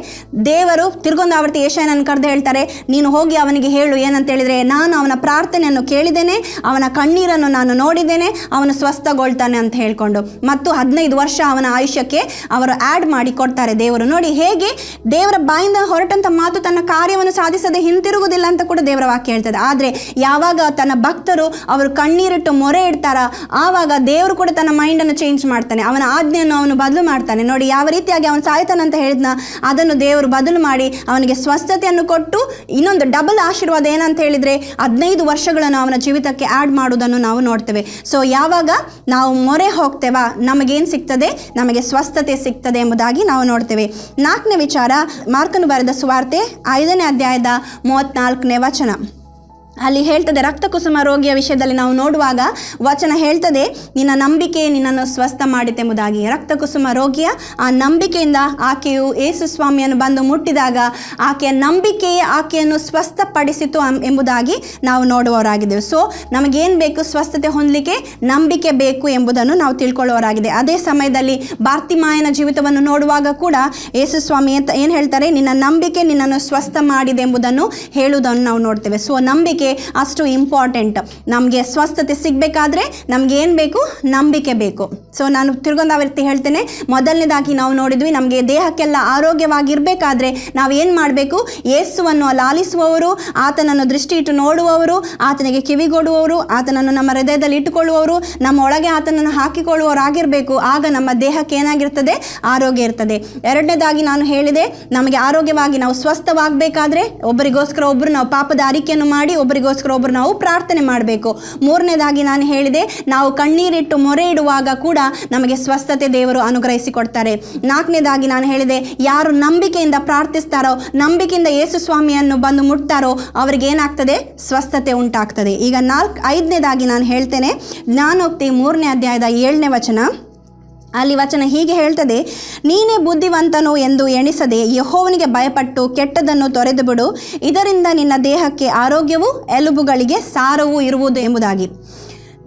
ದೇವರು ತಿರ್ಗೊಂದಾವರ್ತಿ ಯೆಶಾಯನನ್ನು ಕರೆದು ಹೇಳ್ತಾರೆ, ನೀನು ಹೋಗಿ ಅವನಿಗೆ ಹೇಳು ಏನಂತೇಳಿದರೆ, ನಾನು ಅವನ ಪ್ರಾರ್ಥನೆಯನ್ನು ಕೇಳಿದ್ದೇನೆ, ಅವನ ಕಣ್ಣೀರನ್ನು ನಾನು ನೋಡಿದ್ದೇನೆ, ಅವನು ಸ್ವಸ್ಥಗೊಳ್ತಾನೆ ಅಂತ ಹೇಳ್ಕೊಂಡು. ಮತ್ತು 15 ವರ್ಷ ಅವನ ಆಯುಷ್ಯಕ್ಕೆ ಅವರು ಆ್ಯಡ್ ಮಾಡಿ ಕೊಡ್ತಾರೆ ದೇವರು. ನೋಡಿ ಹೇಗೆ ದೇವರ ಬಾಯಿಂದ ಹೊರಟಂಥ ಮಾತು ತನ್ನ ಕಾರ್ಯವನ್ನು ಸಾಧಿಸದೆ ಹಿಂತಿರುಗುವುದಿಲ್ಲ ಅಂತ ಕೂಡ ದೇವರ ವಾಕ್ಯ ಹೇಳ್ತದೆ. ಆದರೆ ಯಾವಾಗ ತನ್ನ ಭಕ್ತರು ಅವರು ಕಣ್ಣೀರಿಟ್ಟು ಮೊರೆ ಇಡ್ತಾರ, ಆವಾಗ ದೇವರು ಕೂಡ ತನ್ನ ಮೈಂಡನ್ನು ಚೇಂಜ್ ಮಾಡ್ತಾನೆ, ಅವನ ಆಜ್ಞೆಯನ್ನು ಅವನು ಬದಲು ಮಾಡ್ತಾನೆ. ನೋಡಿ ಯಾವ ರೀತಿಯಾಗಿ ಅವನು ಸಾಯ್ತಾನಂತ ಹೇಳಿದ್ನ, ಅದನ್ನು ದೇವರು ಬದಲು ಮಾಡಿ ಅವನಿಗೆ ಸ್ವಸ್ಥತೆಯನ್ನು ಕೊಟ್ಟು ಇನ್ನೊಂದು ಡಬಲ್ ಆಶೀರ್ವಾದ ಏನಂತ ಹೇಳಿದರೆ 15 ವರ್ಷಗಳನ್ನು ಅವನ ಜೀವಿತಕ್ಕೆ ಆ್ಯಡ್ ಮಾಡುವುದನ್ನು ನಾವು ನೋಡ್ತೇವೆ. ಸೊ ಯಾವಾಗ ನಾವು ಮೊರೆ ಹೋಗ್ತೇವ ನಮಗೇನು ಸಿಗ್ತದೆ, ನಮಗೆ ಸ್ವಸ್ಥತೆ ಸಿಗ್ತದೆ ಎಂಬುದಾಗಿ ನಾವು ನೋಡ್ತೇವೆ. 4ನೇ ವಿಚಾರ, ಮಾರ್ಕನು ಬರೆದ ಸುವಾರ್ತೆ 5ನೇ ಅಧ್ಯಾಯದ 34ನೇ ವಚನ. ಅಲ್ಲಿ ಹೇಳ್ತದೆ, ರಕ್ತಕುಸುಮ ರೋಗಿಯ ವಿಷಯದಲ್ಲಿ ನಾವು ನೋಡುವಾಗ ವಚನ ಹೇಳ್ತದೆ, ನಿನ್ನ ನಂಬಿಕೆ ನಿನ್ನನ್ನು ಸ್ವಸ್ಥ ಮಾಡಿತೆಂಬುದಾಗಿ. ರಕ್ತಕುಸುಮ ರೋಗಿಯ ಆ ನಂಬಿಕೆಯಿಂದ ಆಕೆಯು ಯೇಸು ಸ್ವಾಮಿಯನ್ನು ಬಂದು ಮುಟ್ಟಿದಾಗ ಆಕೆಯ ನಂಬಿಕೆಯೇ ಆಕೆಯನ್ನು ಸ್ವಸ್ಥಪಡಿಸಿತು ಎಂಬುದಾಗಿ ನಾವು ನೋಡುವವರಾಗಿದ್ದೇವೆ. ಸೊ ನಮಗೇನು ಬೇಕು, ಸ್ವಸ್ಥತೆ ಹೊಂದಲಿಕ್ಕೆ ನಂಬಿಕೆ ಬೇಕು ಎಂಬುದನ್ನು ನಾವು ತಿಳ್ಕೊಳ್ಳುವವರಾಗಿದೆ. ಅದೇ ಸಮಯದಲ್ಲಿ ಬಾರ್ತಿಮಾಯನ ಜೀವಿತವನ್ನು ನೋಡುವಾಗ ಕೂಡ ಯೇಸು ಸ್ವಾಮಿ ಏನು ಹೇಳ್ತಾರೆ, ನಿನ್ನ ನಂಬಿಕೆ ನಿನ್ನನ್ನು ಸ್ವಸ್ಥ ಮಾಡಿದೆ ಎಂಬುದನ್ನು ಹೇಳುವುದನ್ನು ನಾವು ನೋಡ್ತೇವೆ. ಸೊ ನಂಬಿಕೆ ಅಷ್ಟು ಇಂಪಾರ್ಟೆಂಟ್. ನಮಗೆ ಸ್ವಸ್ಥತೆ ಸಿಗಬೇಕಾದ್ರೆ ನಮ್ಗೆ ಏನು ಬೇಕು, ನಂಬಿಕೆ ಬೇಕು. ಸೊ ನಾನು ತಿರ್ಗೊಂದಾವರ್ತಿ ಹೇಳ್ತೇನೆ, ಮೊದಲನೇದಾಗಿ ನಾವು ನೋಡಿದ್ವಿ, ನಮಗೆ ದೇಹಕ್ಕೆಲ್ಲ ಆರೋಗ್ಯವಾಗಿರಬೇಕಾದ್ರೆ ನಾವು ಏನು ಮಾಡಬೇಕು, ಯೇಸುವನ್ನು ಲಾಲಿಸುವವರು, ಆತನನ್ನು ದೃಷ್ಟಿ ಇಟ್ಟು ನೋಡುವವರು, ಆತನಿಗೆ ಕಿವಿಗೊಡುವವರು, ಆತನನ್ನು ನಮ್ಮ ಹೃದಯದಲ್ಲಿ ಇಟ್ಟುಕೊಳ್ಳುವವರು, ನಮ್ಮ ಒಳಗೆ ಆತನನ್ನು ಹಾಕಿಕೊಳ್ಳುವವರಾಗಿರಬೇಕು. ಆಗ ನಮ್ಮ ದೇಹಕ್ಕೆ ಏನಾಗಿರ್ತದೆ, ಆರೋಗ್ಯ ಇರ್ತದೆ. ಎರಡನೇದಾಗಿ ನಾನು ಹೇಳಿದೆ, ನಮಗೆ ಆರೋಗ್ಯವಾಗಿ ನಾವು ಸ್ವಸ್ಥವಾಗಬೇಕಾದ್ರೆ ಒಬ್ಬರಿಗೋಸ್ಕರ ಒಬ್ಬರು ನಾವು ಪಾಪದ ಅರಿಕೆಯನ್ನು ಮಾಡಿ ಒಬ್ಬರಿಗೋಸ್ಕರ ಒಬ್ಬರು ನಾವು ಪ್ರಾರ್ಥನೆ ಮಾಡಬೇಕು. ಮೂರನೇದಾಗಿ ನಾನು ಹೇಳಿದೆ, ನಾವು ಕಣ್ಣೀರಿಟ್ಟು ಮೊರೆ ಇಡುವಾಗ ಕೂಡ ನಮಗೆ ಸ್ವಸ್ಥತೆ ದೇವರು ಅನುಗ್ರಹಿಸಿಕೊಡ್ತಾರೆ. ನಾಲ್ಕನೇದಾಗಿ ನಾನು ಹೇಳಿದೆ, ಯಾರು ನಂಬಿಕೆಯಿಂದ ಪ್ರಾರ್ಥಿಸ್ತಾರೋ, ನಂಬಿಕೆಯಿಂದ ಯೇಸು ಸ್ವಾಮಿಯನ್ನು ಬಂದು ಮುಟ್ತಾರೋ ಅವರಿಗೆ ಏನಾಗ್ತದೆ, ಸ್ವಸ್ಥತೆ ಉಂಟಾಗ್ತದೆ. ಈಗ 5ನೇದಾಗಿ ನಾನು ಹೇಳ್ತೇನೆ, ಜ್ಞಾನೋಕ್ತಿ 3ನೇ ಅಧ್ಯಾಯದ 7ನೇ ವಚನ. ಅಲ್ಲಿ ವಚನ ಹೀಗೆ ಹೇಳ್ತದೆ, ನೀನೇ ಬುದ್ಧಿವಂತನು ಎಂದು ಎಣಿಸದೆ ಯೆಹೋವನಿಗೆ ಭಯಪಟ್ಟು ಕೆಟ್ಟದನ್ನು ತೊರೆದು ಬಿಡು, ಇದರಿಂದ ನಿನ್ನ ದೇಹಕ್ಕೆ ಆರೋಗ್ಯವೂ ಎಲುಬುಗಳಿಗೆ ಸಾರವೂ ಇರುವುದು ಎಂಬುದಾಗಿ.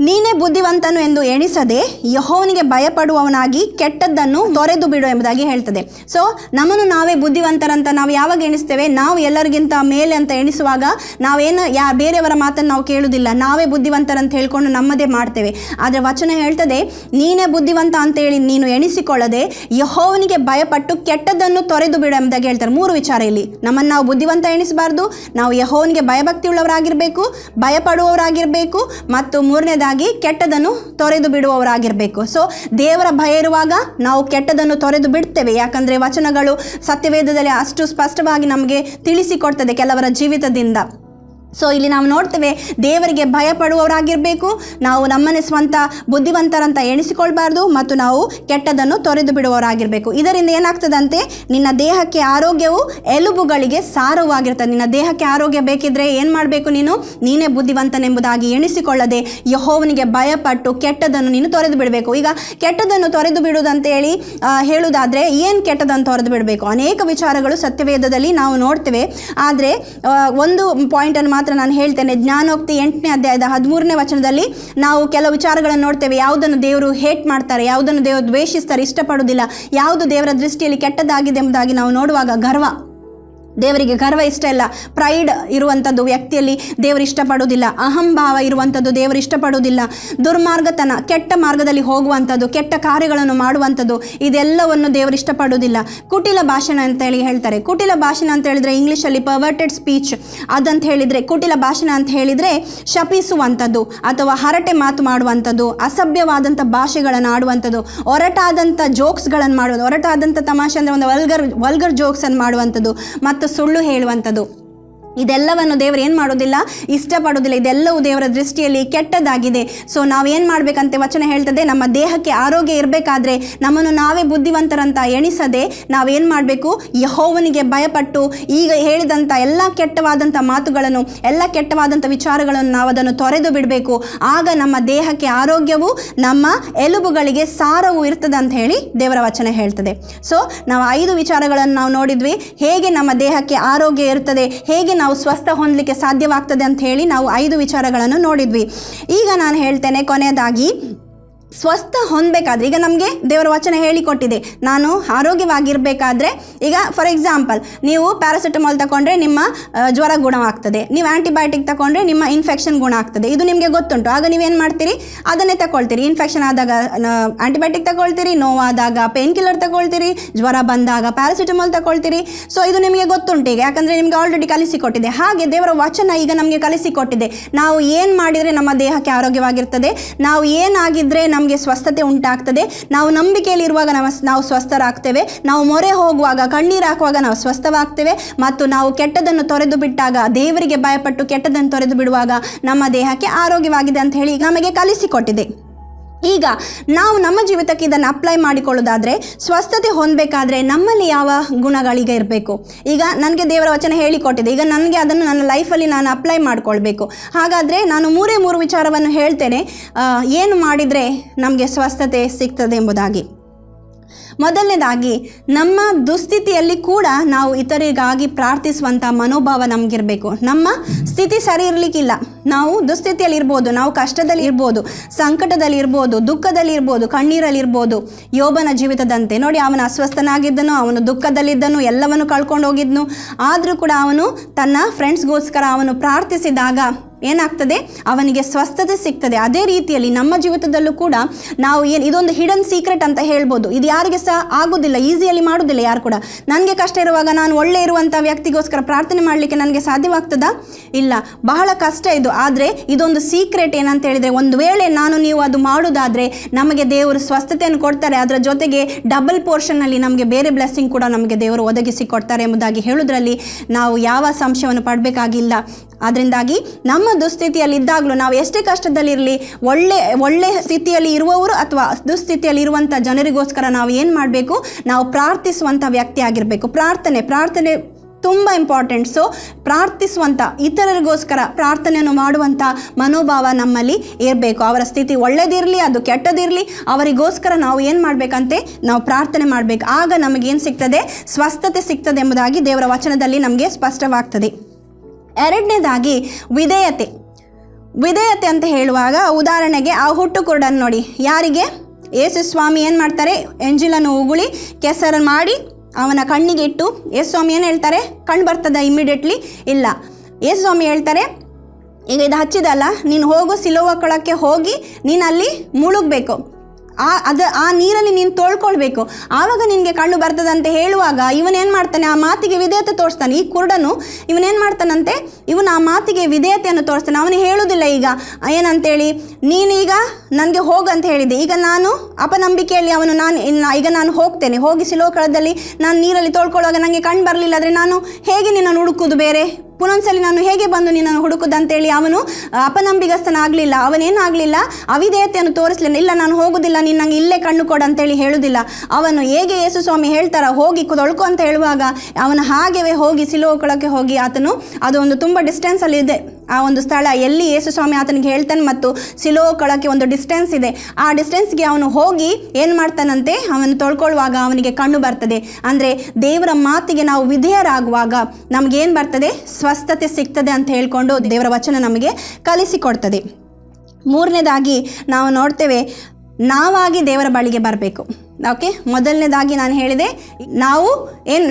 ನೀನೇ ಬುದ್ಧಿವಂತನು ಎಂದು ಎಣಿಸದೆ ಯೆಹೋವನಿಗೆ ಭಯಪಡುವವನಾಗಿ ಕೆಟ್ಟದ್ದನ್ನು ತೊರೆದು ಬಿಡು ಎಂಬುದಾಗಿ ಹೇಳ್ತದೆ. ಸೊ ನಮ್ಮನ್ನು ನಾವೇ ಬುದ್ಧಿವಂತರಂತ ನಾವು ಯಾವಾಗ ಎಣಿಸ್ತೇವೆ, ನಾವು ಎಲ್ಲರಿಗಿಂತ ಮೇಲೆ ಅಂತ ಎಣಿಸುವಾಗ ನಾವೇನು ಬೇರೆಯವರ ಮಾತನ್ನು ನಾವು ಕೇಳುವುದಿಲ್ಲ, ನಾವೇ ಬುದ್ಧಿವಂತರಂತ ಹೇಳ್ಕೊಂಡು ನಮ್ಮದೇ ಮಾಡ್ತೇವೆ. ಆದರೆ ವಚನ ಹೇಳ್ತದೆ, ನೀನೇ ಬುದ್ಧಿವಂತ ಅಂತೇಳಿ ನೀನು ಎಣಿಸಿಕೊಳ್ಳದೆ ಯೆಹೋವನಿಗೆ ಭಯಪಟ್ಟು ಕೆಟ್ಟದ್ದನ್ನು ತೊರೆದು ಬಿಡು ಎಂಬುದಾಗಿ ಹೇಳ್ತಾರೆ. 3 ವಿಚಾರ ಇಲ್ಲಿ. ನಮ್ಮನ್ನು ನಾವು ಬುದ್ಧಿವಂತ ಎಣಿಸಬಾರ್ದು, ನಾವು ಯೆಹೋವನಿಗೆ ಭಯಭಕ್ತಿ ಉಳ್ಳವರಾಗಿರಬೇಕು, ಭಯಪಡುವವರಾಗಿರಬೇಕು, ಮತ್ತು 3ನೇದಾಗಿ ಕೆಟ್ಟದನ್ನು ತೊರೆದು ಬಿಡುವವರಾಗಿರಬೇಕು. ಸೊ ದೇವರ ಭಯ ಇರುವಾಗ ನಾವು ಕೆಟ್ಟದನ್ನು ತೊರೆದು ಬಿಡ್ತೇವೆ. ಯಾಕಂದರೆ ವಚನಗಳು ಸತ್ಯವೇದದಲ್ಲಿ ಅಷ್ಟು ಸ್ಪಷ್ಟವಾಗಿ ನಮಗೆ ತಿಳಿಸಿಕೊಡ್ತದೆ ಕೆಲವರ ಜೀವಿತದಿಂದ. ಸೊ ಇಲ್ಲಿ ನಾವು ನೋಡ್ತೇವೆ, ದೇವರಿಗೆ ಭಯಪಡುವವರಾಗಿರಬೇಕು, ನಾವು ನಮ್ಮನ್ನೇ ಸ್ವಂತ ಬುದ್ಧಿವಂತರಂತ ಎಣಿಸಿಕೊಳ್ಬಾರ್ದು, ಮತ್ತು ನಾವು ಕೆಟ್ಟದನ್ನು ತೊರೆದು ಬಿಡುವವರಾಗಿರಬೇಕು. ಇದರಿಂದ ಏನಾಗ್ತದಂತೆ, ನಿನ್ನ ದೇಹಕ್ಕೆ ಆರೋಗ್ಯವು ಎಲುಬುಗಳಿಗೆ ಸಾರವಾಗಿರ್ತದೆ. ನಿನ್ನ ದೇಹಕ್ಕೆ ಆರೋಗ್ಯ ಬೇಕಿದ್ರೆ ಏನು ಮಾಡಬೇಕು, ನೀನೇ ಬುದ್ಧಿವಂತನೆಂಬುದಾಗಿ ಎಣಿಸಿಕೊಳ್ಳದೆ ಯೆಹೋವನಿಗೆ ಭಯಪಟ್ಟು ಕೆಟ್ಟದನ್ನು ನೀನು ತೊರೆದು ಬಿಡಬೇಕು. ಈಗ ಕೆಟ್ಟದನ್ನು ತೊರೆದು ಬಿಡುವುದಂತೇಳಿ ಹೇಳುವುದಾದರೆ ಏನು ಕೆಟ್ಟದನ್ನು ತೊರೆದು ಬಿಡಬೇಕು? ಅನೇಕ ವಿಚಾರಗಳು ಸತ್ಯವೇದದಲ್ಲಿ ನಾವು ನೋಡ್ತೇವೆ. ಆದರೆ ಒಂದು ಪಾಯಿಂಟನ್ನು ಮಾತ್ರ ನಾನು ಹೇಳ್ತೇನೆ. ಜ್ಞಾನೋಕ್ತಿ 8ನೇ ಅಧ್ಯಾಯದ 13ನೇ ವಚನದಲ್ಲಿ ನಾವು ಕೆಲವು ವಿಚಾರಗಳನ್ನು ನೋಡ್ತೇವೆ. ಯಾವುದನ್ನು ದೇವರು ಹೇಟ್ ಮಾಡ್ತಾರೆ, ಯಾವುದನ್ನು ದೇವರು ದ್ವೇಷಿಸ್ತಾರೆ, ಇಷ್ಟಪಡುವುದಿಲ್ಲ, ಯಾವುದು ದೇವರ ದೃಷ್ಟಿಯಲ್ಲಿ ಕೆಟ್ಟದಾಗಿದೆ ಎಂಬುದಾಗಿ ನಾವು ನೋಡುವಾಗ ಗರ್ವ, ದೇವರಿಗೆ ಗರ್ವ ಇಷ್ಟ ಇಲ್ಲ. ಪ್ರೈಡ್ ಇರುವಂಥದ್ದು ವ್ಯಕ್ತಿಯಲ್ಲಿ ದೇವರು ಇಷ್ಟಪಡುವುದಿಲ್ಲ. ಅಹಂಭಾವ ಇರುವಂಥದ್ದು ದೇವರು ಇಷ್ಟಪಡುವುದಿಲ್ಲ. ದುರ್ಮಾರ್ಗತನ, ಕೆಟ್ಟ ಮಾರ್ಗದಲ್ಲಿ ಹೋಗುವಂಥದ್ದು, ಕೆಟ್ಟ ಕಾರ್ಯಗಳನ್ನು ಮಾಡುವಂಥದ್ದು, ಇದೆಲ್ಲವನ್ನು ದೇವರು ಇಷ್ಟಪಡುವುದಿಲ್ಲ. ಕುಟಿಲ ಭಾಷಣ ಅಂತೇಳಿ ಹೇಳ್ತಾರೆ. ಕುಟಿಲ ಭಾಷಣ ಅಂತ ಹೇಳಿದರೆ ಇಂಗ್ಲೀಷಲ್ಲಿ ಪರ್ವರ್ಟೆಡ್ ಸ್ಪೀಚ್ ಅದಂತ ಹೇಳಿದರೆ, ಕುಟಿಲ ಭಾಷಣ ಅಂತ ಹೇಳಿದರೆ ಶಪಿಸುವಂಥದ್ದು ಅಥವಾ ಹರಟೆ ಮಾತು ಮಾಡುವಂಥದ್ದು, ಅಸಭ್ಯವಾದಂಥ ಭಾಷೆಗಳನ್ನು ಆಡುವಂಥದ್ದು, ಒರಟಾದಂಥ ಜೋಕ್ಸ್ಗಳನ್ನು ಮಾಡುವುದು, ಒರಟಾದಂಥ ತಮಾಷೆ ಅಂದರೆ ಒಂದು ವಲ್ಗರ್ ಜೋಕ್ಸನ್ನು ಮಾಡುವಂಥದ್ದು, ಮತ್ತು ಸುಳ್ಳು ಹೇಳುವಂಥದ್ದು. ಇದೆಲ್ಲವನ್ನು ದೇವರು ಏನು ಮಾಡೋದಿಲ್ಲ, ಇಷ್ಟಪಡೋದಿಲ್ಲ. ಇದೆಲ್ಲವೂ ದೇವರ ದೃಷ್ಟಿಯಲ್ಲಿ ಕೆಟ್ಟದಾಗಿದೆ. ಸೊ ನಾವೇನು ಮಾಡಬೇಕಂತೆ ವಚನ ಹೇಳ್ತದೆ, ನಮ್ಮ ದೇಹಕ್ಕೆ ಆರೋಗ್ಯ ಇರಬೇಕಾದ್ರೆ ನಮ್ಮನ್ನು ನಾವೇ ಬುದ್ಧಿವಂತರಂತ ಎಣಿಸದೆ ನಾವೇನು ಮಾಡಬೇಕು, ಯೆಹೋವನಿಗೆ ಭಯಪಟ್ಟು ಈಗ ಹೇಳಿದಂಥ ಎಲ್ಲ ಕೆಟ್ಟವಾದಂಥ ಮಾತುಗಳನ್ನು, ಎಲ್ಲ ಕೆಟ್ಟವಾದಂಥ ವಿಚಾರಗಳನ್ನು ನಾವು ಅದನ್ನು ತೊರೆದು ಬಿಡಬೇಕು. ಆಗ ನಮ್ಮ ದೇಹಕ್ಕೆ ಆರೋಗ್ಯವು, ನಮ್ಮ ಎಲುಬುಗಳಿಗೆ ಸಾರವು ಇರ್ತದೆ ಅಂತ ಹೇಳಿ ದೇವರ ವಚನ ಹೇಳ್ತದೆ. ಸೊ ನಾವು 5 ವಿಚಾರಗಳನ್ನು ನಾವು ನೋಡಿದ್ವಿ. ಹೇಗೆ ನಮ್ಮ ದೇಹಕ್ಕೆ ಆರೋಗ್ಯ ಇರ್ತದೆ, ಹೇಗೆ ನಾವು ನಾವು ಸ್ವಸ್ಥ ಹೊಂದಲಿಕ್ಕೆ ಸಾಧ್ಯವಾಗ್ತದೆ ಅಂತ ಹೇಳಿ ನಾವು 5 ವಿಚಾರಗಳನ್ನು ನೋಡಿದ್ವಿ. ಈಗ ನಾನು ಹೇಳ್ತೇನೆ ಕೊನೆಯದಾಗಿ, ಸ್ವಸ್ಥ ಹೊಂದಬೇಕಾದ್ರೆ ಈಗ ನಮಗೆ ದೇವರ ವಚನ ಹೇಳಿಕೊಟ್ಟಿದೆ, ನಾನು ಆರೋಗ್ಯವಾಗಿರಬೇಕಾದ್ರೆ, ಈಗ ಫಾರ್ ಎಕ್ಸಾಂಪಲ್ ನೀವು ಪ್ಯಾರಾಸಿಟಮಾಲ್ ತಗೊಂಡ್ರೆ ನಿಮ್ಮ ಜ್ವರ ಗುಣವಾಗ್ತದೆ, ನೀವು ಆ್ಯಂಟಿಬಯೋಟಿಕ್ ತಗೊಂಡ್ರೆ ನಿಮ್ಮ ಇನ್ಫೆಕ್ಷನ್ ಗುಣ ಆಗ್ತದೆ, ಇದು ನಿಮಗೆ ಗೊತ್ತುಂಟು. ಆಗ ನೀವೇನು ಮಾಡ್ತೀರಿ, ಅದನ್ನೇ ತಗೊಳ್ತೀರಿ. ಇನ್ಫೆಕ್ಷನ್ ಆದಾಗ ಆ್ಯಂಟಿಬಯೋಟಿಕ್ ತಗೊಳ್ತೀರಿ, ನೋವಾದಾಗ ಪೇನ್ ಕಿಲ್ಲರ್ ತಗೊಳ್ತೀರಿ, ಜ್ವರ ಬಂದಾಗ ಪ್ಯಾರಾಸಿಟಮಾಲ್ ತಗೊಳ್ತೀರಿ. ಸೊ ಇದು ನಿಮಗೆ ಗೊತ್ತುಂಟು ಈಗ, ಯಾಕಂದರೆ ನಿಮಗೆ ಆಲ್ರೆಡಿ ಕಲಿಸಿಕೊಟ್ಟಿದೆ. ಹಾಗೆ ದೇವರ ವಚನ ಈಗ ನಮಗೆ ಕಲಿಸಿಕೊಟ್ಟಿದೆ, ನಾವು ಏನು ಮಾಡಿದರೆ ನಮ್ಮ ದೇಹಕ್ಕೆ ಆರೋಗ್ಯವಾಗಿರ್ತದೆ, ನಾವು ಏನಾಗಿದ್ದರೆ ನಮಗೆ ಸ್ವಸ್ಥತೆ ಉಂಟಾಗ್ತದೆ, ನಾವು ನಂಬಿಕೆಯಲ್ಲಿರುವಾಗ ನಾವು ಸ್ವಸ್ಥರಾಗ್ತೇವೆ, ನಾವು ಮೊರೆ ಹೋಗುವಾಗ ಕಣ್ಣೀರು ಹಾಕುವಾಗ ನಾವು ಸ್ವಸ್ಥವಾಗ್ತೇವೆ, ಮತ್ತು ನಾವು ಕೆಟ್ಟದನ್ನು ತೊರೆದು ಬಿಟ್ಟಾಗ, ದೇವರಿಗೆ ಭಯಪಟ್ಟು ಕೆಟ್ಟದನ್ನು ತೊರೆದು ಬಿಡುವಾಗ ನಮ್ಮ ದೇಹಕ್ಕೆ ಆರೋಗ್ಯವಾಗಿದೆ ಅಂತ ಹೇಳಿ ನಮಗೆ ಕಲಿಸಿಕೊಟ್ಟಿದೆ. ಈಗ ನಾವು ನಮ್ಮ ಜೀವಿತಕ್ಕೆ ಇದನ್ನು ಅಪ್ಲೈ ಮಾಡಿಕೊಳ್ಳೋದಾದರೆ, ಸ್ವಸ್ಥತೆ ಹೊಂದಬೇಕಾದ್ರೆ ನಮ್ಮಲ್ಲಿ ಯಾವ ಗುಣಗಳಿಗೆ ಇರಬೇಕು? ಈಗ ನನಗೆ ದೇವರ ವಚನ ಹೇಳಿಕೊಟ್ಟಿದೆ, ಈಗ ನನಗೆ ಅದನ್ನು ನನ್ನ ಲೈಫಲ್ಲಿ ನಾನು ಅಪ್ಲೈ ಮಾಡಿಕೊಳ್ಬೇಕು. ಹಾಗಾದರೆ ನಾನು 3 ವಿಚಾರವನ್ನು ಹೇಳ್ತೇನೆ, ಏನು ಮಾಡಿದರೆ ನಮಗೆ ಸ್ವಸ್ಥತೆ ಸಿಗ್ತದೆ ಎಂಬುದಾಗಿ. ಮೊದಲನೇದಾಗಿ, ನಮ್ಮ ದುಸ್ಥಿತಿಯಲ್ಲಿ ಕೂಡ ನಾವು ಇತರರಿಗಾಗಿ ಪ್ರಾರ್ಥಿಸುವಂಥ ಮನೋಭಾವ ನಮಗಿರಬೇಕು. ನಮ್ಮ ಸ್ಥಿತಿ ಸರಿ ಇರಲಿಕ್ಕಿಲ್ಲ, ನಾವು ದುಸ್ಥಿತಿಯಲ್ಲಿ ಇರ್ಬೋದು, ನಾವು ಕಷ್ಟದಲ್ಲಿ ಇರ್ಬೋದು, ಸಂಕಟದಲ್ಲಿ ಇರ್ಬೋದು, ದುಃಖದಲ್ಲಿ ಇರ್ಬೋದು, ಕಣ್ಣೀರಲ್ಲಿರ್ಬೋದು. ಯೋಬನ ಜೀವಿತದಂತೆ ನೋಡಿ, ಅವನು ಅಸ್ವಸ್ಥನಾಗಿದ್ದನು, ಅವನು ದುಃಖದಲ್ಲಿದ್ದನು, ಎಲ್ಲವನ್ನು ಕಳ್ಕೊಂಡು ಹೋಗಿದ್ದನು. ಆದರೂ ಕೂಡ ಅವನು ತನ್ನ ಫ್ರೆಂಡ್ಸ್ಗೋಸ್ಕರ ಅವನು ಪ್ರಾರ್ಥಿಸಿದಾಗ ಏನಾಗ್ತದೆ, ಅವನಿಗೆ ಸ್ವಸ್ಥತೆ ಸಿಗ್ತದೆ. ಅದೇ ರೀತಿಯಲ್ಲಿ ನಮ್ಮ ಜೀವಿತದಲ್ಲೂ ಕೂಡ ನಾವು ಇದೊಂದು ಹಿಡನ್ ಸೀಕ್ರೆಟ್ ಅಂತ ಹೇಳ್ಬೋದು. ಇದು ಯಾರಿಗೆ ಸಹ ಆಗೋದಿಲ್ಲ, ಈಸಿಯಲ್ಲಿ ಮಾಡೋದಿಲ್ಲ ಯಾರು ಕೂಡ. ನನಗೆ ಕಷ್ಟ ಇರುವಾಗ ನಾನು ಒಳ್ಳೆ ಇರುವಂಥ ವ್ಯಕ್ತಿಗೋಸ್ಕರ ಪ್ರಾರ್ಥನೆ ಮಾಡಲಿಕ್ಕೆ ನನಗೆ ಸಾಧ್ಯವಾಗ್ತದಾ? ಇಲ್ಲ, ಬಹಳ ಕಷ್ಟ ಇದು. ಆದರೆ ಇದೊಂದು ಸೀಕ್ರೆಟ್ ಏನಂತ ಹೇಳಿದರೆ, ಒಂದು ವೇಳೆ ನೀವು ಅದು ಮಾಡೋದಾದರೆ ನಮಗೆ ದೇವರು ಸ್ವಸ್ಥತೆಯನ್ನು ಕೊಡ್ತಾರೆ, ಅದರ ಜೊತೆಗೆ ಡಬಲ್ ಪೋರ್ಷನ್ನಲ್ಲಿ ನಮಗೆ ಬೇರೆ ಬ್ಲೆಸ್ಸಿಂಗ್ ಕೂಡ ನಮಗೆ ದೇವರು ಒದಗಿಸಿ ಕೊಡ್ತಾರೆ ಎಂಬುದಾಗಿ ಹೇಳೋದ್ರಲ್ಲಿ ನಾವು ಯಾವ ಸಂಶಯವನ್ನು ಪಡಬೇಕಾಗಿಲ್ಲ. ಅದರಿಂದಾಗಿ ನಮ್ಮ ದುಸ್ಥಿತಿಯಲ್ಲಿದ್ದಾಗಲೂ ನಾವು ಎಷ್ಟೇ ಕಷ್ಟದಲ್ಲಿರಲಿ, ಒಳ್ಳೆ ಸ್ಥಿತಿಯಲ್ಲಿ ಇರುವವರು ಅಥವಾ ದುಸ್ಥಿತಿಯಲ್ಲಿ ಇರುವಂಥ ಜನರಿಗೋಸ್ಕರ ನಾವು ಏನು ಮಾಡಬೇಕು, ನಾವು ಪ್ರಾರ್ಥಿಸುವಂಥ ವ್ಯಕ್ತಿ ಆಗಿರಬೇಕು. ಪ್ರಾರ್ಥನೆ ತುಂಬ ಇಂಪಾರ್ಟೆಂಟ್. ಸೊ ಪ್ರಾರ್ಥಿಸುವಂಥ, ಇತರರಿಗೋಸ್ಕರ ಪ್ರಾರ್ಥನೆಯನ್ನು ಮಾಡುವಂಥ ಮನೋಭಾವ ನಮ್ಮಲ್ಲಿ ಇರಬೇಕು. ಅವರ ಸ್ಥಿತಿ ಒಳ್ಳೆಯದಿರಲಿ, ಅದು ಕೆಟ್ಟದಿರಲಿ, ಅವರಿಗೋಸ್ಕರ ನಾವು ಏನು ಮಾಡಬೇಕಂತೆ, ನಾವು ಪ್ರಾರ್ಥನೆ ಮಾಡಬೇಕು. ಆಗ ನಮಗೇನು ಸಿಗ್ತದೆ, ಸ್ವಸ್ಥತೆ ಸಿಗ್ತದೆ ಎಂಬುದಾಗಿ ದೇವರ ವಚನದಲ್ಲಿ ನಮಗೆ ಸ್ಪಷ್ಟವಾಗ್ತದೆ. ಎರಡನೇದಾಗಿ, ವಿಧೇಯತೆ ಅಂತ ಹೇಳುವಾಗ, ಉದಾಹರಣೆಗೆ ಆ ಹುಟ್ಟು ಕುರುಡನ್ನು ನೋಡಿ. ಯಾರಿಗೆ? ಯೇಸು ಸ್ವಾಮಿ ಏನು ಮಾಡ್ತಾರೆ, ಎಂಜಿಲನ್ನು ಉಗುಳಿ ಕೆಸರನ್ನು ಮಾಡಿ ಅವನ ಕಣ್ಣಿಗೆ ಇಟ್ಟು, ಯೇಸು ಸ್ವಾಮಿ ಏನು ಹೇಳ್ತಾರೆ, ಕಣ್ಣು ಬರ್ತದ ಇಮ್ಮಿಡಿಯೇಟ್ಲಿ? ಇಲ್ಲ. ಯೇಸು ಸ್ವಾಮಿ ಹೇಳ್ತಾರೆ, ಈಗ ಇದು ಹಚ್ಚಿದಲ್ಲ, ನೀನು ಹೋಗು, ಸಿಲೋವ ಕೊಳಕ್ಕೆ ಹೋಗಿ ನೀನು ಅಲ್ಲಿ ಮುಳುಗಬೇಕು, ಆ ನೀರಲ್ಲಿ ನೀನು ತೊಳ್ಕೊಳ್ಬೇಕು, ಆವಾಗ ನಿನಗೆ ಕಣ್ಣು ಬರ್ತದಂತೆ ಹೇಳುವಾಗ ಇವನೇನು ಮಾಡ್ತಾನೆ, ಆ ಮಾತಿಗೆ ವಿಧೇಯತೆ ತೋರಿಸ್ತಾನೆ. ಈ ಕುರುಡನು ಇವನೇನು ಮಾಡ್ತಾನಂತೆ, ಇವನು ಆ ಮಾತಿಗೆ ವಿಧೇಯತೆಯನ್ನು ತೋರಿಸ್ತಾನೆ. ಅವನು ಹೇಳುವುದಿಲ್ಲ ಈಗ ಏನಂತೇಳಿ, ನೀನೀಗ ನನಗೆ ಹೋಗಂತ ಹೇಳಿದೆ, ಈಗ ನಾನು ಅಪನಂಬಿಕೆಯಲ್ಲಿ ಈಗ ನಾನು ಹೋಗ್ತೇನೆ, ಹೋಗಿ ಸಿಲೋಕಳದಲ್ಲಿ ನಾನು ನೀರಲ್ಲಿ ತೊಳ್ಕೊಳ್ಳುವಾಗ ನನಗೆ ಕಣ್ಣು ಬರಲಿಲ್ಲ ಆದರೆ ನಾನು ಹೇಗೆ ನಿನ್ನನ್ನು ಹುಡುಕೋದು, ಬೇರೆ ಪುನೊಂದ್ಸಲಿ ನಾನು ಹೇಗೆ ಬಂದು ನಿನ್ನನ್ನು ಹುಡುಕುದಂತೇಳಿ ಅವನು ಅಪನಂಬಿಗಸ್ತನಾಗಲಿಲ್ಲ. ಅವನೇನಾಗಲಿಲ್ಲ, ಅವಿಧೇಯತೆಯನ್ನು ತೋರಿಸಲಿಲ್ಲ. ಇಲ್ಲ, ನಾನು ಹೋಗೋದಿಲ್ಲ, ನೀನು ನಂಗೆ ಇಲ್ಲೇ ಕಣ್ಣು ಕೊಡು ಅಂತೇಳಿ ಹೇಳುವುದಿಲ್ಲ. ಅವನು ಹೇಗೆ ಯೇಸು ಸ್ವಾಮಿ ಹೇಳ್ತಾರ, ಹೋಗಿ ತೊಳ್ಕೊ ಅಂತ ಹೇಳುವಾಗ ಅವನು ಹಾಗೆಯೇ ಹೋಗಿ ಸಿಲೋಕೊಳಕ್ಕೆ ಹೋಗಿ, ಆತನು ಅದು ಒಂದು ತುಂಬ ಡಿಸ್ಟೆನ್ಸಲ್ಲಿದೆ ಆ ಒಂದು ಸ್ಥಳ, ಎಲ್ಲಿ ಯೇಸು ಸ್ವಾಮಿ ಆತನಿಗೆ ಹೇಳ್ತಾನೆ ಮತ್ತು ಸಿಲೋಕೊಳಕ್ಕೆ ಒಂದು ಡಿಸ್ಟೆನ್ಸ್ ಇದೆ. ಆ ಡಿಸ್ಟೆನ್ಸ್ಗೆ ಅವನು ಹೋಗಿ ಏನು ಮಾಡ್ತಾನಂತೆ, ಅವನು ತೊಳ್ಕೊಳ್ಳುವಾಗ ಅವನಿಗೆ ಕಣ್ಣು ಬರ್ತದೆ. ಅಂದರೆ ದೇವರ ಮಾತಿಗೆ ನಾವು ವಿಧೇಯರಾಗುವಾಗ ನಮಗೇನು ಬರ್ತದೆ, ಸ್ವಸ್ಥತೆ ಸಿಗ್ತದೆ ಅಂತ ಹೇಳ್ಕೊಂಡು ದೇವರ ವಚನ ನಮಗೆ ಕಲಿಸಿಕೊಡ್ತದೆ. ಮೂರನೇದಾಗಿ ನಾವು ನೋಡ್ತೇವೆ, ನಾವಾಗಿ ದೇವರ ಬಳಿಗೆ ಬರಬೇಕು. ಓಕೆ, ಮೊದಲನೇದಾಗಿ ನಾನು ಹೇಳಿದೆ,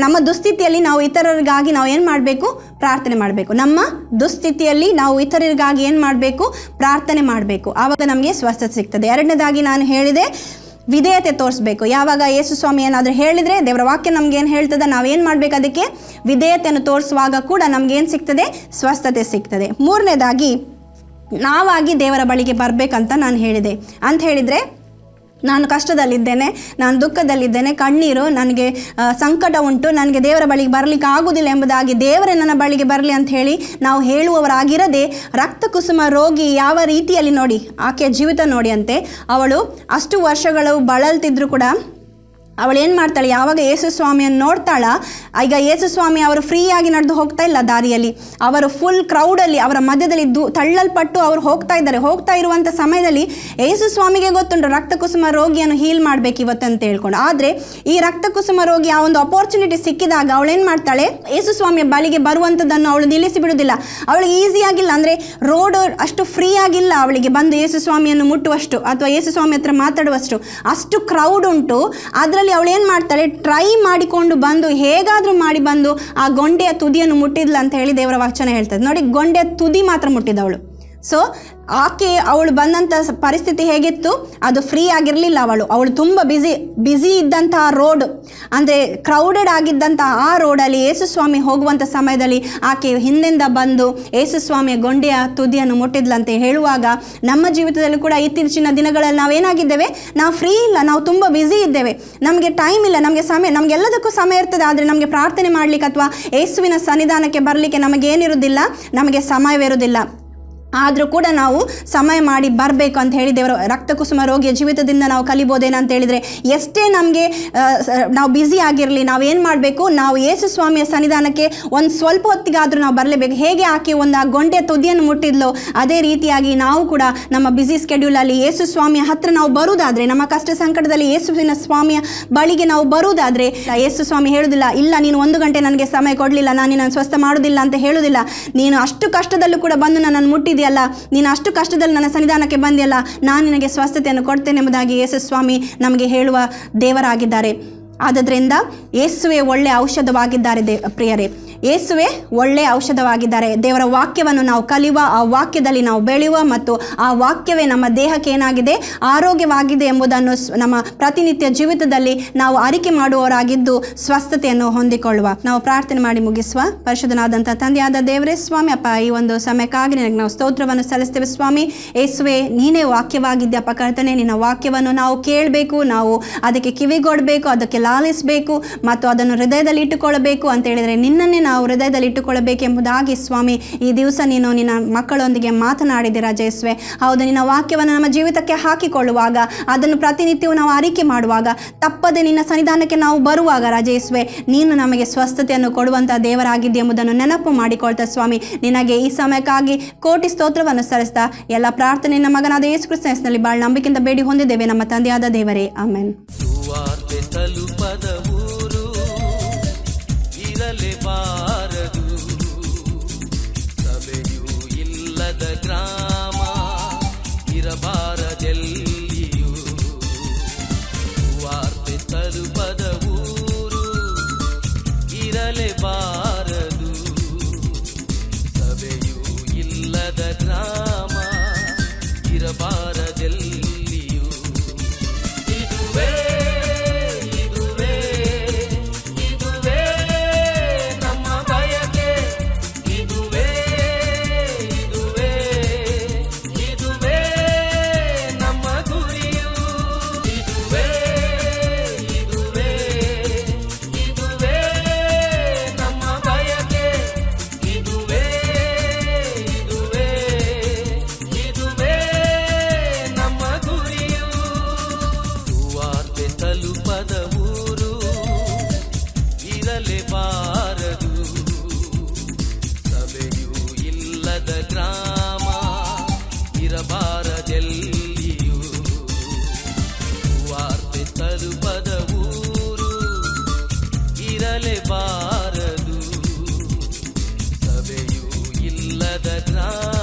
ನಮ್ಮ ದುಸ್ಥಿತಿಯಲ್ಲಿ ನಾವು ಇತರರಿಗಾಗಿ ನಾವು ಏನು ಮಾಡಬೇಕು, ಪ್ರಾರ್ಥನೆ ಮಾಡಬೇಕು. ನಮ್ಮ ದುಸ್ಥಿತಿಯಲ್ಲಿ ನಾವು ಇತರರಿಗಾಗಿ ಏನು ಮಾಡಬೇಕು, ಪ್ರಾರ್ಥನೆ ಮಾಡಬೇಕು. ಆವಾಗ ನಮಗೆ ಸ್ವಸ್ಥತೆ ಸಿಗ್ತದೆ. ಎರಡನೇದಾಗಿ ನಾನು ಹೇಳಿದೆ, ವಿಧೇಯತೆ ತೋರಿಸ್ಬೇಕು. ಯಾವಾಗ ಯೇಸು ಸ್ವಾಮಿ ಏನಾದರೂ ಹೇಳಿದರೆ, ದೇವರ ವಾಕ್ಯ ನಮಗೇನು ಹೇಳ್ತದೆ, ನಾವೇನು ಮಾಡಬೇಕು, ಅದಕ್ಕೆ ವಿಧೇಯತೆಯನ್ನು ತೋರಿಸುವಾಗ ಕೂಡ ನಮಗೇನು ಸಿಗ್ತದೆ, ಸ್ವಸ್ಥತೆ ಸಿಗ್ತದೆ. ಮೂರನೇದಾಗಿ, ನಾವಾಗಿ ದೇವರ ಬಳಿಗೆ ಬರಬೇಕಂತ ನಾನು ಹೇಳಿದೆ. ಅಂತ ಹೇಳಿದರೆ, ನಾನು ಕಷ್ಟದಲ್ಲಿದ್ದೇನೆ, ನಾನು ದುಃಖದಲ್ಲಿದ್ದೇನೆ, ಕಣ್ಣೀರು, ನನಗೆ ಸಂಕಟ ಉಂಟು, ನನಗೆ ದೇವರ ಬಳಿಗೆ ಬರಲಿಕ್ಕೆ ಆಗೋದಿಲ್ಲ ಎಂಬುದಾಗಿ ದೇವರೇ ನನ್ನ ಬಳಿಗೆ ಬರಲಿ ಅಂತ ಹೇಳಿ ನಾವು ಹೇಳುವವರಾಗಿರದೆ, ರಕ್ತ ಕುಸುಮ ರೋಗಿ ಯಾವ ರೀತಿಯಲ್ಲಿ ನೋಡಿ, ಆಕೆಯ ಜೀವಿತ ನೋಡಿ ಅಂತೆ, ಅವಳು ಅಷ್ಟು ವರ್ಷಗಳು ಬಳಲ್ತಿದ್ರು ಕೂಡ ಅವಳು ಏನು ಮಾಡ್ತಾಳೆ, ಯಾವಾಗ ಯೇಸು ಸ್ವಾಮಿಯನ್ನು ನೋಡ್ತಾಳ, ಈಗ ಯೇಸು ಸ್ವಾಮಿ ಅವರು ಫ್ರೀಯಾಗಿ ನಡೆದು ಹೋಗ್ತಾ ಇಲ್ಲ ದಾರಿಯಲ್ಲಿ, ಅವರು ಫುಲ್ ಕ್ರೌಡಲ್ಲಿ ಅವರ ಮಧ್ಯದಲ್ಲಿ ತಳ್ಳಲ್ಪಟ್ಟು ಅವರು ಹೋಗ್ತಾ ಇರುವಂಥ ಸಮಯದಲ್ಲಿ ಯೇಸು ಸ್ವಾಮಿಗೆ ಗೊತ್ತುಂಟು ರಕ್ತಕುಸುಮ ರೋಗಿಯನ್ನು ಹೀಲ್ ಮಾಡಬೇಕು ಇವತ್ತಂತ ಹೇಳ್ಕೊಂಡು. ಆದರೆ ಈ ರಕ್ತಕುಸುಮ ರೋಗಿ ಆ ಒಂದು ಅಪರ್ಚುನಿಟಿ ಸಿಕ್ಕಿದಾಗ ಅವಳೇನು ಮಾಡ್ತಾಳೆ, ಯೇಸು ಸ್ವಾಮಿಯ ಬಳಿಗೆ ಬರುವಂಥದ್ದನ್ನು ಅವಳು ನಿಲ್ಲಿಸಿ ಬಿಡುವುದಿಲ್ಲ. ಅವಳಿಗೆ ಈಸಿಯಾಗಿಲ್ಲ, ಅಂದರೆ ರೋಡ್ ಅಷ್ಟು ಫ್ರೀ ಆಗಿಲ್ಲ ಅವಳಿಗೆ ಬಂದು ಯೇಸು ಸ್ವಾಮಿಯನ್ನು ಮುಟ್ಟುವಷ್ಟು ಅಥವಾ ಯೇಸು ಸ್ವಾಮಿ ಹತ್ರ ಮಾತಾಡುವಷ್ಟು, ಅಷ್ಟು ಕ್ರೌಡ್ ಉಂಟು. ಅದರಲ್ಲಿ ಅವಳು ಏನು ಮಾಡ್ತಾಳೆ, ಟ್ರೈ ಮಾಡಿಕೊಂಡು ಬಂದು ಹೇಗಾದರೂ ಮಾಡಿ ಬಂದು ಆ ಗೊಂಡೆಯ ತುದಿಯನ್ನು ಮುಟ್ಟಿದ್ಲ ಅಂತ ಹೇಳಿ ದೇವರ ವಚನ ಹೇಳ್ತದೆ. ನೋಡಿ, ಗೊಂಡೆಯ ತುದಿ ಮಾತ್ರ ಮುಟ್ಟಿದವಳು. ಸೊ ಅವಳು ಬಂದಂಥ ಪರಿಸ್ಥಿತಿ ಹೇಗಿತ್ತು, ಅದು ಫ್ರೀ ಆಗಿರಲಿಲ್ಲ. ಅವಳು ತುಂಬ ಬ್ಯುಸಿ ಇದ್ದಂತಹ ರೋಡ್, ಅಂದರೆ ಕ್ರೌಡೆಡ್ ಆಗಿದ್ದಂತಹ ಆ ರೋಡಲ್ಲಿ ಯೇಸು ಸ್ವಾಮಿ ಹೋಗುವಂಥ ಸಮಯದಲ್ಲಿ ಆಕೆ ಹಿಂದೆಂದ ಬಂದು ಯೇಸು ಸ್ವಾಮಿಯ ಗೊಂಡೆಯ ತುದಿಯನ್ನು ಮುಟ್ಟಿದ್ಲಂತೆ ಹೇಳುವಾಗ, ನಮ್ಮ ಜೀವಿತದಲ್ಲಿ ಕೂಡ ಇತ್ತೀಚಿನ ದಿನಗಳಲ್ಲಿ ನಾವೇನಾಗಿದ್ದೇವೆ, ನಾವು ಫ್ರೀ ಇಲ್ಲ, ನಾವು ತುಂಬ ಬ್ಯುಸಿ ಇದ್ದೇವೆ, ನಮಗೆ ಟೈಮ್ ಇಲ್ಲ, ನಮಗೆ ಸಮಯ, ನಮಗೆಲ್ಲದಕ್ಕೂ ಸಮಯ ಇರ್ತದೆ, ಆದರೆ ನಮಗೆ ಪ್ರಾರ್ಥನೆ ಮಾಡಲಿಕ್ಕೆ ಅಥವಾ ಯೇಸುವಿನ ಸನ್ನಿಧಾನಕ್ಕೆ ಬರಲಿಕ್ಕೆ ನಮಗೇನಿರುವುದಿಲ್ಲ, ನಮಗೆ ಸಮಯವಿರುವುದಿಲ್ಲ. ಆದರೂ ಕೂಡ ನಾವು ಸಮಯ ಮಾಡಿ ಬರಬೇಕು ಅಂತ ಹೇಳಿ ದೇವರು ರಕ್ತಕುಸುಮ ರೋಗಿಯ ಜೀವಿತದಿಂದ ನಾವು ಕಲಿಬೋದೇನಂತ ಹೇಳಿದರೆ, ಎಷ್ಟೇ ನಮಗೆ ನಾವು ಬ್ಯುಸಿ ಆಗಿರಲಿ, ನಾವೇನು ಮಾಡಬೇಕು, ನಾವು ಯೇಸು ಸ್ವಾಮಿಯ ಸನ್ನಿಧಾನಕ್ಕೆ ಒಂದು ಸ್ವಲ್ಪ ಹೊತ್ತಿಗಾದರೂ ನಾವು ಬರಲೇಬೇಕು. ಹೇಗೆ ಆಕೆ ಒಂದು ಆ ಗೊಂಡೆಯ ತುದಿಯನ್ನು ಮುಟ್ಟಿದ್ಲೋ ಅದೇ ರೀತಿಯಾಗಿ ನಾವು ಕೂಡ ನಮ್ಮ ಬ್ಯುಸಿ ಸ್ಕೆಡ್ಯೂಲಲ್ಲಿ ಯೇಸು ಸ್ವಾಮಿಯ ಹತ್ರ ನಾವು ಬರುವುದಾದರೆ, ನಮ್ಮ ಕಷ್ಟ ಸಂಕಟದಲ್ಲಿ ಯೇಸುವಿನ ಸ್ವಾಮಿಯ ಬಳಿಗೆ ನಾವು ಬರುವುದಾದರೆ, ಯೇಸು ಸ್ವಾಮಿ ಹೇಳುವುದಿಲ್ಲ, ಇಲ್ಲ ನೀನು 1 ಗಂಟೆ ನನಗೆ ಸಮಯ ಕೊಡಲಿಲ್ಲ, ನಾನು ನಿನ್ನನ್ನು ಸ್ವಸ್ಥ ಮಾಡೋದಿಲ್ಲ ಅಂತ ಹೇಳುವುದಿಲ್ಲ. ನೀನು ಅಷ್ಟು ಕಷ್ಟದಲ್ಲೂ ಕೂಡ ಬಂದು ನನ್ನನ್ನು ಮುಟ್ಟಿದೆಯಲ್ಲ, ನೀನು ಅಷ್ಟು ಕಷ್ಟದಲ್ಲಿ ನನ್ನ ಸನ್ನಿಧಾನಕ್ಕೆ ಬಂದಿಯಲ್ಲ, ನಾನು ನಿನಗೆ ಸ್ವಸ್ಥತೆಯನ್ನು ಕೊಡ್ತೇನೆ ಎಂಬುದಾಗಿ ಯೇಸು ಸ್ವಾಮಿ ನಮಗೆ ಹೇಳುವ ದೇವರಾಗಿದ್ದಾರೆ. ಆದ್ದರಿಂದ ಯೇಸುವೆ ಒಳ್ಳೆಯ ಔಷಧವಾಗಿದ್ದಾರೆ ಪ್ರಿಯರೇ, ಯೇಸುವೆ ಒಳ್ಳೆಯ ಔಷಧವಾಗಿದ್ದಾರೆ. ದೇವರ ವಾಕ್ಯವನ್ನು ನಾವು ಕಲಿಯುವ, ಆ ವಾಕ್ಯದಲ್ಲಿ ನಾವು ಬೆಳೆಯುವ ಮತ್ತು ಆ ವಾಕ್ಯವೇ ನಮ್ಮ ದೇಹಕ್ಕೆ ಏನಾಗಿದೆ, ಆರೋಗ್ಯವಾಗಿದೆ ಎಂಬುದನ್ನು ನಮ್ಮ ಪ್ರತಿನಿತ್ಯ ಜೀವಿತದಲ್ಲಿ ನಾವು ಅರಿಕೆ ಮಾಡುವವರಾಗಿದ್ದು ಸ್ವಸ್ಥತೆಯನ್ನು ಹೊಂದಿಕೊಳ್ಳುವ. ನಾವು ಪ್ರಾರ್ಥನೆ ಮಾಡಿ ಮುಗಿಸುವ. ಪರಿಶುದ್ಧನಾದಂಥ ತಂದೆಯಾದ ದೇವರೇ ಸ್ವಾಮಿ, ಅಪ್ಪ ಈ ಒಂದು ಸಮಯಕ್ಕಾಗಿ ನಿನಗೆ ನಾವು ಸ್ತೋತ್ರವನ್ನು ಸಲ್ಲಿಸ್ತೇವೆ ಸ್ವಾಮಿ. ಯೇಸುವೆ ನೀನೇ ವಾಕ್ಯವಾಗಿದ್ದೆಯಪ್ಪ ಕರ್ತನೆ, ನಿನ್ನ ವಾಕ್ಯವನ್ನು ನಾವು ಕೇಳಬೇಕು, ನಾವು ಅದಕ್ಕೆ ಕಿವಿಗೊಡಬೇಕು, ಅದಕ್ಕೆ ಲಾಲಿಸಬೇಕು ಮತ್ತು ಅದನ್ನು ಹೃದಯದಲ್ಲಿ ಇಟ್ಟುಕೊಳ್ಳಬೇಕು ಅಂತ ಹೇಳಿದರೆ ನಿನ್ನನ್ನೇ ನಾವು ಹೃದಯದಲ್ಲಿ ಇಟ್ಟುಕೊಳ್ಳಬೇಕೆಂಬುದಾಗಿ ಸ್ವಾಮಿ ಈ ದಿವಸ ನೀನು ನಿನ್ನ ಮಕ್ಕಳೊಂದಿಗೆ ಮಾತನಾಡಿದ್ದೀರಾ ಯೇಸುವೆ. ಹೌದು, ನಿನ್ನ ವಾಕ್ಯವನ್ನು ನಮ್ಮ ಜೀವಿತಕ್ಕೆ ಹಾಕಿಕೊಳ್ಳುವಾಗ, ಅದನ್ನು ಪ್ರತಿನಿತ್ಯವೂ ನಾವು ಅರಿಕೆ ಮಾಡುವಾಗ, ತಪ್ಪದೆ ನಿನ್ನ ಸನ್ನಿಧಾನಕ್ಕೆ ನಾವು ಬರುವಾಗ ಯೇಸುವೆ ನೀನು ನಮಗೆ ಸ್ವಸ್ಥತೆಯನ್ನು ಕೊಡುವಂಥ ದೇವರಾಗಿದ್ದೆ ಎಂಬುದನ್ನು ನೆನಪು ಮಾಡಿಕೊಳ್ತಾ ಸ್ವಾಮಿ, ನಿನಗೆ ಈ ಸಮಯಕ್ಕಾಗಿ ಕೋಟಿ ಸ್ತೋತ್ರವನ್ನು ಸಲ್ಲಿಸ್ತಾ ಎಲ್ಲ ಪ್ರಾರ್ಥನೆ ನಿನ್ನ ಮಗನಾದ ಯೇಸು ಕ್ರಿಸ್ತನ ಹೆಸರಿನಲ್ಲಿ ಬಾಳ್ ನಂಬಿಕೆಯಿಂದ ಬೇಡಿ ಹೊಂದಿದ್ದೇವೆ ನಮ್ಮ ತಂದೆಯಾದ ದೇವರೇ, ಆಮೆನ್. ಇರಲೇಬಾರದು ಸಭೆಯೂ ಇಲ್ಲದ ಗ್ರಾಮ, ಇರಬಾರದೆಲ್ಲಿಯೂ ವಾರ್ತೆ ತಲುಪದ ಊರು, ಇರಲೇಬಾರದು ಸಭೆಯೂ ಇಲ್ಲದ ಗ್ರಾಮ, ಇರಬಾರದೆಲ್ಲಿಯೂ. ಇದುವೇ ಇರಲೇಬಾರದು ಸಭೆಯೂ ಇಲ್ಲದ ಗ್ರಾಮ, ಇರಬಾರದೆಲ್ಲಿಯೂ ವಾರ್ತೆ ತಲುಪದ ಊರು, ಇರಲೇಬಾರದು ಸಭೆಯೂ ಇಲ್ಲದ ಗ್ರಾಮ.